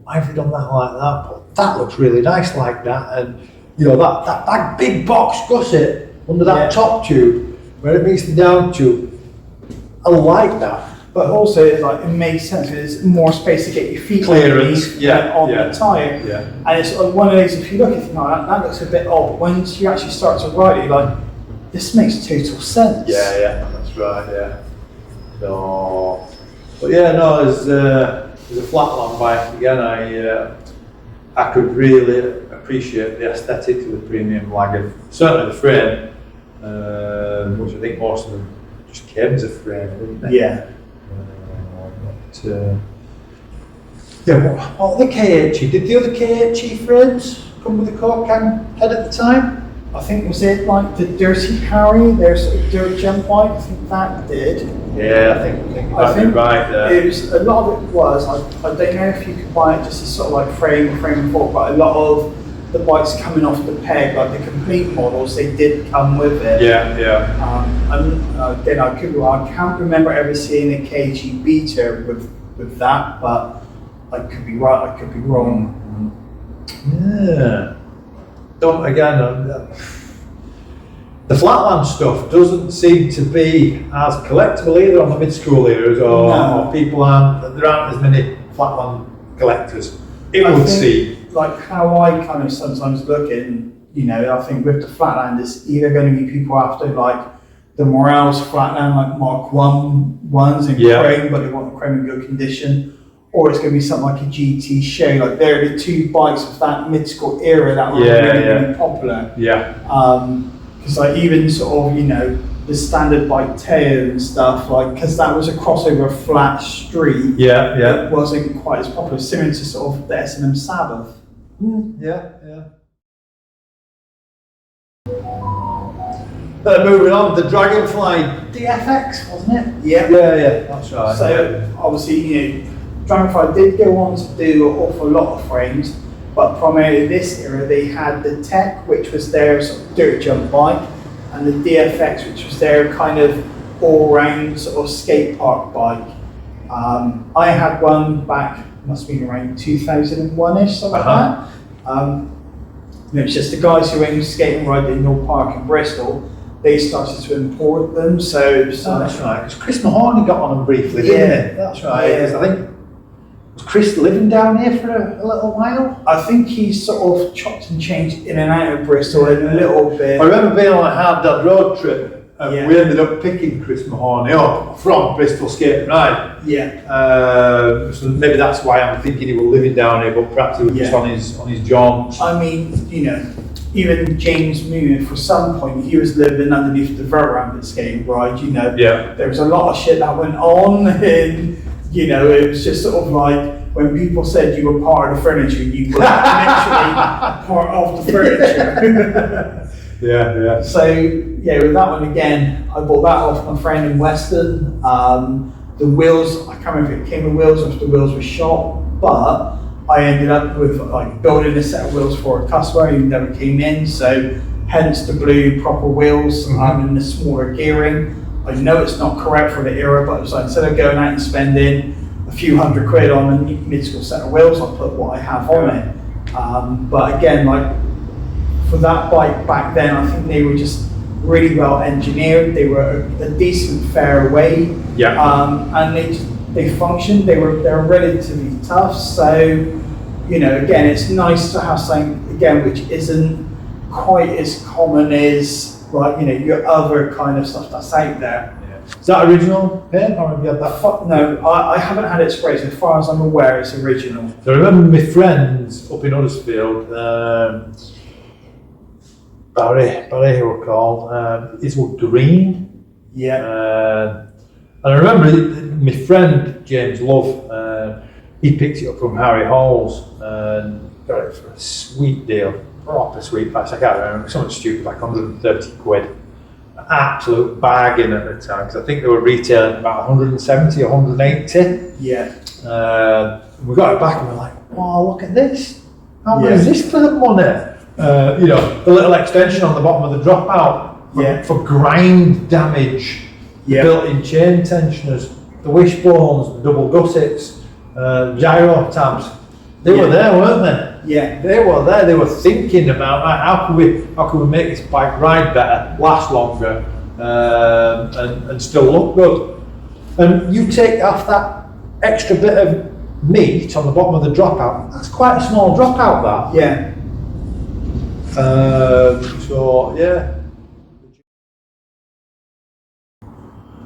why have you done that like that? But that looks really nice like that. And you know, that big box gusset under that top tube, where it meets the down tube, I like that. But also, it's like, it makes sense, there's more space to get your feet Clearance, on the tyre. Yeah. And it's sort of one of those, if you look at it, that looks a bit odd. Once you actually start to ride it, you're like, this makes total sense. Yeah, that's right, yeah. So, but yeah, no, there's a flatland bike again. I could really appreciate the aesthetics of the premium lager. Certainly the frame, which I think most of them just came as a frame, didn't they? Yeah. What the KHE? Did the other KHE frames come with a Coke can head at the time? I think, was it like the Dirty Harry, their sort of dirt jump bike? I think that did. Yeah, I think you might be right there. It was, a lot of it was, I don't know if you could buy it just as sort of like frame and fork, but a lot of the bikes coming off the peg, like the complete models, they did come with it. Yeah. And then I can't remember ever seeing a KHE Beta with that, but I could be right, I could be wrong. Yeah. The flatland stuff doesn't seem to be as collectible either on the Midschool eras, or there aren't as many flatland collectors. It would seem. Like how I kind of sometimes look at, I think with the flatland, it's either going to be people after like the Morales flatland, like Mark 1 ones in chrome, but they want the chrome in good condition, or it's going to be something like a GT show. Like they're the two bikes of that Midschool era that were really popular. Because like even sort of, the standard bike tail and stuff, like, because that was a crossover flat street. It wasn't quite as popular, similar to sort of the S&M Sabbath. Moving on, the Dragonfly DFX, wasn't it? Yeah, that's right. So obviously, Dragonfly did go on to do an awful lot of frames, but primarily this era they had the Tech, which was their sort of dirt jump bike, and the DFX, which was their kind of all-round sort of skate park bike. I had one back, must have been around 2001-ish, something like that. It was just the guys who owned skating ride in North Park in Bristol. They started to import them, so that's right. Because Chris Mahoney got on them briefly, didn't he? That's right. I think, was Chris living down here for a little while? I think he sort of chopped and changed in and out of Bristol in a little bit. I remember being on a Hard Dad road trip. We ended up picking Chris Mahoney up from Bristol Skate and Ride. So maybe that's why I'm thinking he was living down here, but perhaps he was just on his jaunts. I mean, even James Moon, for some point, he was living underneath the Verrampant Skate Ride. There was a lot of shit that went on, and it was just sort of like when people said you were part of the furniture, you were literally part of the furniture. So with that one again, I bought that off my friend in Weston. The wheels, I can't remember if it came with wheels or if the wheels were shot, but I ended up with like building a set of wheels for a customer who never came in, so hence the blue proper wheels and the smaller gearing. I know it's not correct for the era, but it was like, instead of going out and spending a few £100 on a Midschool set of wheels, I'll put what I have on it. But again, like for that bike back then, I think they were just really well engineered. They were a decent fair weight, and they functioned. They're relatively tough. So again, it's nice to have something again which isn't quite as common as your other kind of stuff that's out there. Is that original paint, or have you had that? No, I haven't had it sprayed. So as far as I'm aware, it's original. So I remember my friends up in Huddersfield, Barry, who were called, his were green. And I remember my friend James Love, he picked it up from Harry Hall's and got it for a sweet deal, proper sweet price. I can't remember, something stupid like £130. Absolute bargain at the time, because I think they were retailing about 170 or 180. We got it back and we're like, wow, look at this. How much is this for the money? The little extension on the bottom of the dropout for grind damage, the built-in chain tensioners, the wishbones, the double gussets, gyro tabs. They were there, weren't they? They were there. They were thinking about how can we make this bike ride better, last longer, and still look good. And you take off that extra bit of meat on the bottom of the dropout. That's quite a small dropout. That.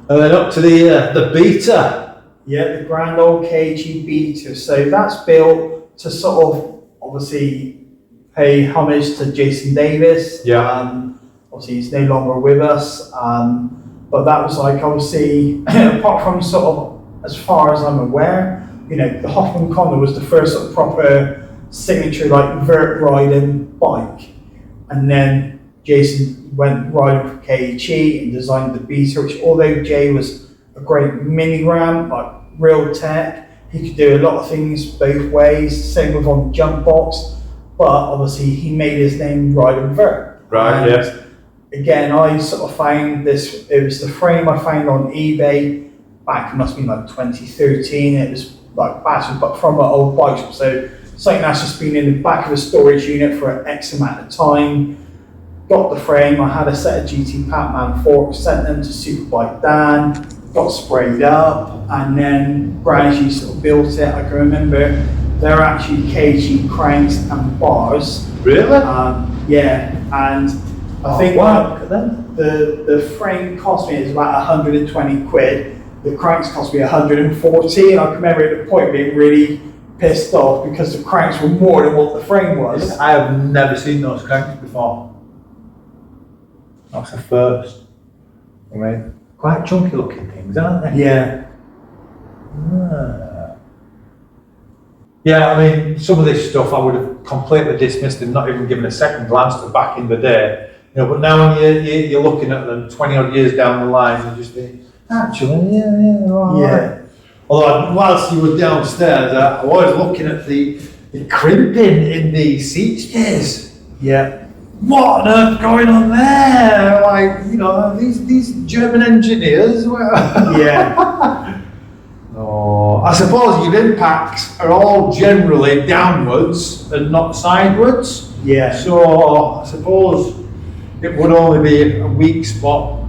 And then up to the Beta. The grand old KHE Beta. So that's built to sort of obviously pay homage to Jason Davis. Obviously he's no longer with us. But that was like obviously apart from sort of as far as I'm aware, the Hoffman Condor was the first sort of proper signature like vert riding bike. And then Jason went riding for KHE and designed the Beta, which although Jay was a great mini ramp, like real tech. He could do a lot of things both ways, same with on the jump box, but obviously he made his name riding vert. Right, And yes. again, I sort of found this, it was the frame I found on eBay back, it must have been like 2013, it was like battered, but from an old bike shop, so something that's just been in the back of a storage unit for X amount of time. Got the frame, I had a set of GT Pac-Man forks, sent them to Superbike Dan, got sprayed up, and then gradually sort of built it. I can remember they're actually KHE cranks and bars. Really? Yeah, and I think wow, look at them. the frame cost me, it was about 120 quid. The cranks cost me 140, and I can remember at the point being really pissed off because the cranks were more than what the frame was. I have never seen those cranks before. That's a first. I mean, quite chunky looking things, aren't they? Yeah. Yeah, I mean, some of this stuff I would have completely dismissed and not even given a second glance to back in the day. You know, but now when you're looking at them 20 odd years down the line, you just think, actually, yeah, right. Yeah. Although whilst you were downstairs, I was looking at the crimping in the seat stays. Yeah. What on earth going on there? Like, you know, these German engineers were. Yeah. Oh, I suppose your impacts are all generally downwards and not sideways. Yeah. So I suppose it would only be a weak spot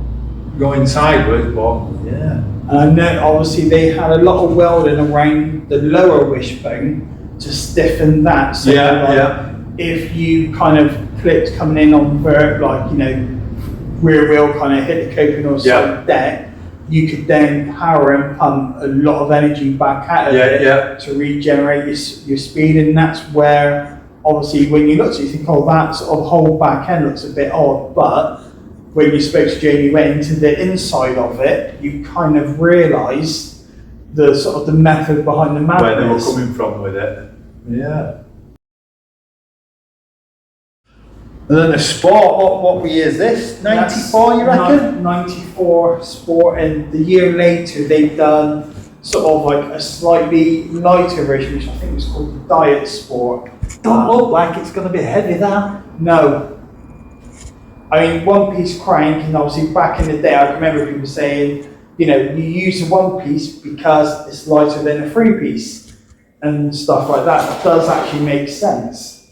going sideways, but yeah. And I know obviously they had a lot of welding around the lower wishbone to stiffen that. So if you kind of clipped coming in on vert, like, you know, rear wheel kind of hit the coping or side deck, you could then power and pump a lot of energy back out of it to regenerate your speed. And that's where obviously when you look at it, you think, oh, that sort of whole back end looks a bit odd, but when you spoke to Jamie, went into the inside of it, you kind of realised the sort of the method behind the madness. Where they were coming from with it. Yeah. And then the Sport, what year is this? 94, you reckon? 94 Sport, and the year later they've done sort of like a slightly lighter version, which I think was called the Diet Sport. Don't look like it's going to be heavy, that. No. I mean, one piece crank, and obviously back in the day, I remember people saying, you know, you use a one piece because it's lighter than a three piece and stuff like that. It does actually make sense.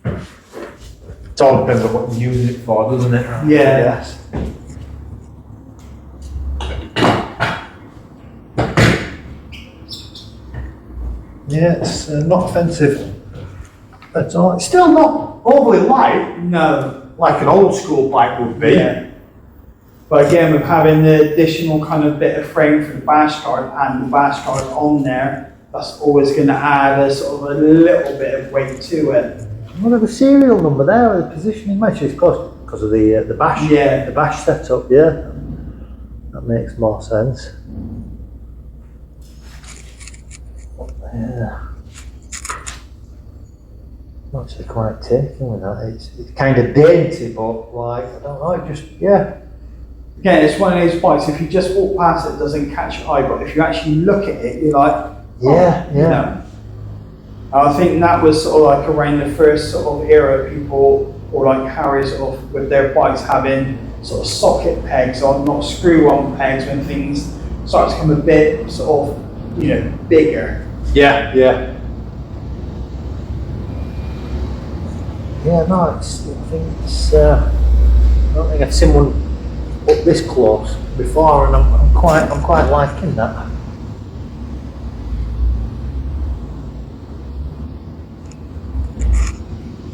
It all depends on what you use it for, doesn't it? Yeah. Yes. Yeah, it's not offensive at all. It's still not overly light. No. Like an old school bike would be. Yeah. But again, with having the additional kind of bit of frame for the bash guard and the bash guard on there, that's always going to add a sort of a little bit of weight to it. Well, the serial number there, the positioning match is because of the bash. Yeah. The bash setup. Yeah. That makes more sense. Yeah. I'm actually quite taken with that. It's kind of dainty, but like, I don't know, it just, yeah. Again, it's one of those bikes, if you just walk past it, it doesn't catch your eye, but if you actually look at it, you're like, yeah, you know. I think that was sort of like around the first sort of era, people, or like Haros sort of with their bikes having sort of socket pegs on, not screw-on pegs, when things start to become a bit sort of, you know, bigger. Yeah, yeah. Yeah, no, I think it's, I don't think I've seen one up this close before, and I'm quite liking that.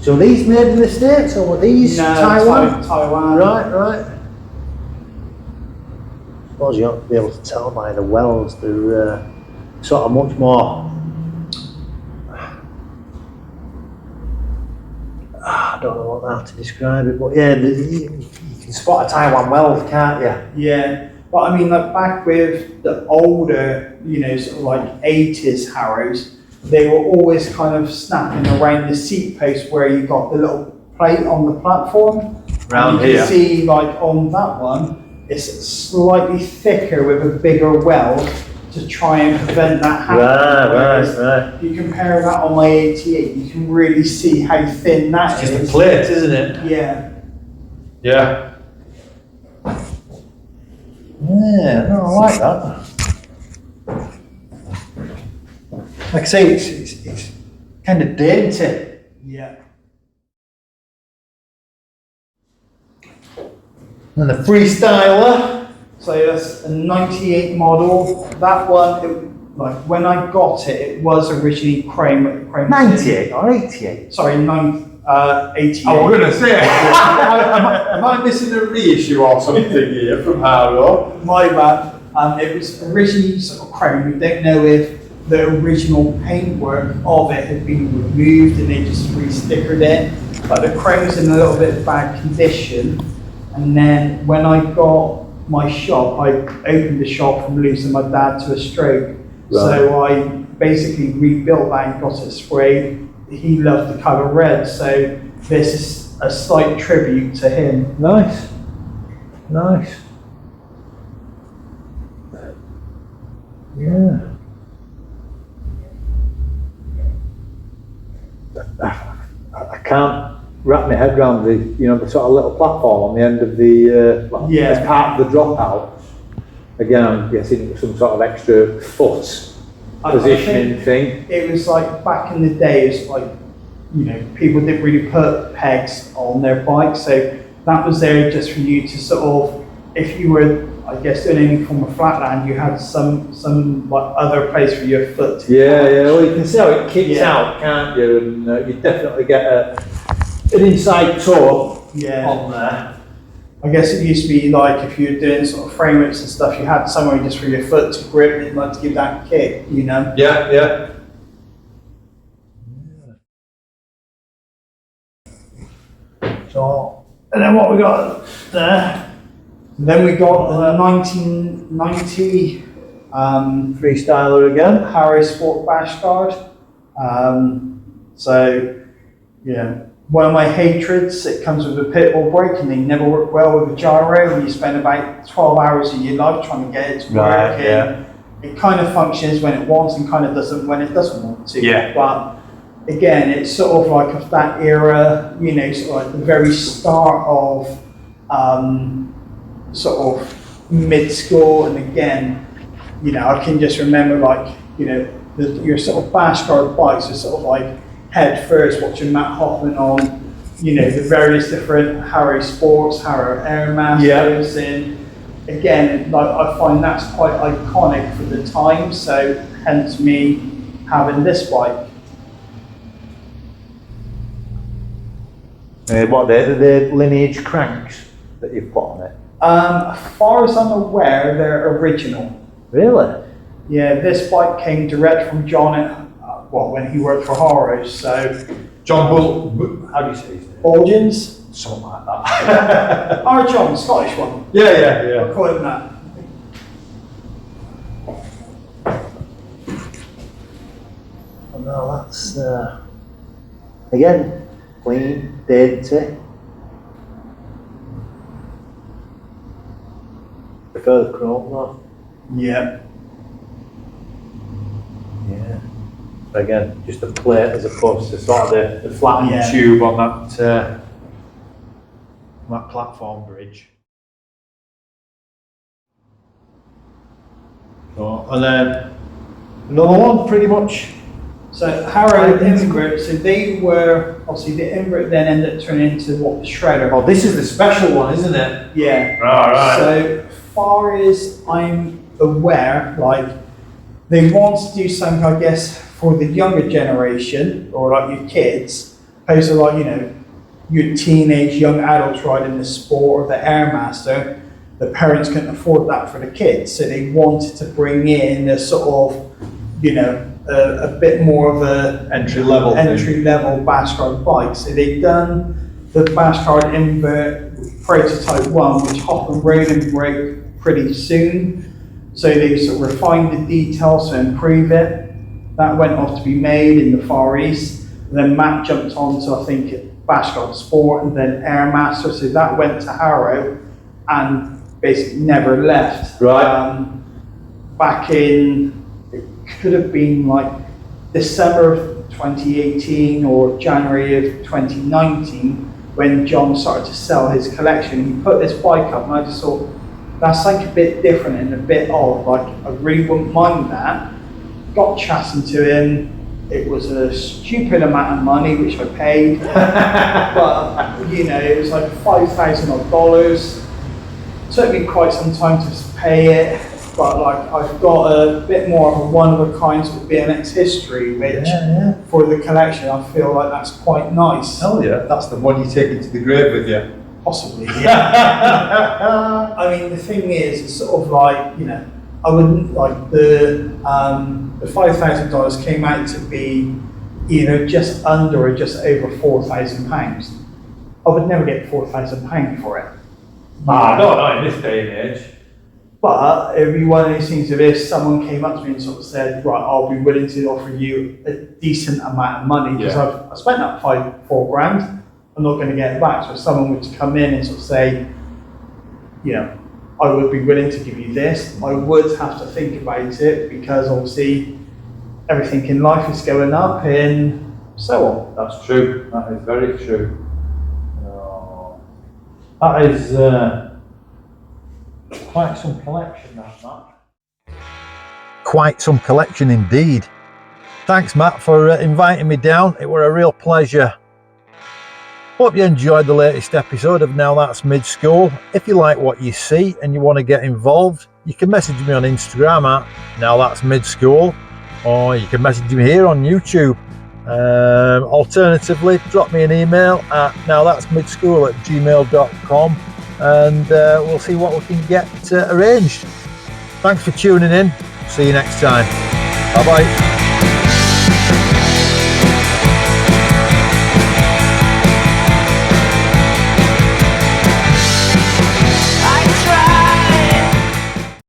So these made in the States, or were these Taiwan? Taiwan. Right. I suppose you ought to be able to tell by the welds, they're sort of much more, I don't know how to describe it, but yeah, you can spot a Taiwan weld, can't you? Yeah, but I mean, like back with the older, you know, sort of like 80s Haros, they were always kind of snapping around the seat post where you got the little plate on the platform. Round you here. can see, like on that one, it's slightly thicker with a bigger weld to try and prevent that happening. Right. If you compare that on my 88, you can really see how thin that It's is. just a plate, isn't it? Yeah. Yeah. Yeah, no, I like that. Like I say, it's kind of dainty. Yeah. And the freestyler. So that's a 98 model. That one, like when I got it, it was originally chrome. 98 or 88? Sorry, 88. I was going to say, am I missing a reissue or something here from Haros? My bad. It was originally sort of chrome. We don't know if the original paintwork of it had been removed and they just re-stickered it. But the chrome's in a little bit of bad condition. And then when I got my shop, I opened the shop from losing my dad to a stroke. Right. So I basically rebuilt that and got it sprayed. He loved the colour red, so this is a slight tribute to him. Nice. Yeah. I can't wrap my head around the sort of little platform on the end of the Yeah. as part of the dropout. Again, I'm guessing it was some sort of extra foot I positioning think thing. It was like back in the days, like, you know, people didn't really put pegs on their bikes, so that was there just for you to sort of, if you were, I guess, doing anything from a flatland, you had some like other place for your foot to Yeah, catch. well, you can see how it kicks Yeah. out, can't you? And you definitely get an inside toe Yeah. on there. I guess it used to be like if you were doing sort of frameworks and stuff, you had somewhere just for your foot to grip it, like to give that kick, you know? Yeah. So, and then what we got there? And then we got the 1990 Freestyler again. Haros Sport Bash Guard. So, yeah, one of my hatreds, it comes with a pit bull brake and they never work well with a gyro, and you spend about 12 hours of your life trying to get it to work. Right, yeah. And it kind of functions when it wants and kind of doesn't when it doesn't want to. Yeah. But again, it's sort of like of that era, you know, sort of like the very start of sort of mid-school, and again, you know, I can just remember like, you know, your sort of bash guard bikes are sort of like head first watching Matt Hoffman on, you know, the various different Harrow Sports, Harrow Airmasters, and again, like I find that's quite iconic for the time, so hence me having this bike. What the lineage cranks that you've put on it? As far as I'm aware, they're original. Really? Yeah, this bike came direct from John when he worked for Haros, so John Bull, how do you say his name? Origins. Something like that. Our John, Scottish one. Yeah. I'll call him that. Oh, no, that's again clean, dainty. Prefer the chrome though. Yeah. Yeah. Again, just a plate as opposed to sort of the flattened Yeah. Tube on that platform bridge. So, and then another one, pretty much. So Harrow Invert, so they were, obviously the Invert then ended up turning into what, the Shredder. Oh, this is the special one, isn't it? Yeah. Right. So far as I'm aware, like they want to do something, I guess, for the younger generation or like your kids, opposed to like, you know, your teenage young adults riding the Sport or the Airmaster. The parents couldn't afford that for the kids, so they wanted to bring in a sort of, you know, a bit more of a Entry level bash guard bike. So they've done the bash guard Invert prototype 1, which Hoffman rode and broke pretty soon. So they sort of refined the details to improve it. That went off to be made in the Far East. And then Matt jumped on to, I think, bash guard Sport and then Airmaster. So that went to Harrow, and basically never left. Right. Back in, it could have been like December of 2018 or January of 2019 when John started to sell his collection. He put this bike up and I just thought, that's like a bit different and a bit odd, like I really wouldn't mind that. Got chatting to him. It was a stupid amount of money which I paid, but you know, it was like $5,000 odd. Took me quite some time to pay it, but like I've got a bit more of a one-of-a-kind sort of BMX history, which for the collection I feel like that's quite nice. Hell yeah, that's the one you take into the grave with you. Possibly, yeah. I mean, the thing is, it's sort of like, you know, I wouldn't like the $5,000 came out to be either just under or just over £4,000. I would never get £4,000 for it. Not in this day and age. But it'd be one of these things of if someone came up to me and sort of said, right, I'll be willing to offer you a decent amount of money because I've spent that $4 grand, I'm not going to get it back. So if someone were to come in and sort of say, you know, I would be willing to give you this, I would have to think about it because obviously everything in life is going up and so on. That's true. That is very true. That is quite some collection, that, Matt. Quite some collection indeed. Thanks, Matt, for inviting me down. It were a real pleasure. Hope you enjoyed the latest episode of Now That's Midschool. If you like what you see and you want to get involved, you can message me on Instagram at Now That's Midschool, or you can message me here on YouTube. Alternatively, drop me an email at nowthat'smidschool@gmail.com and we'll see what we can get arranged. Thanks for tuning in. See you next time. Bye bye.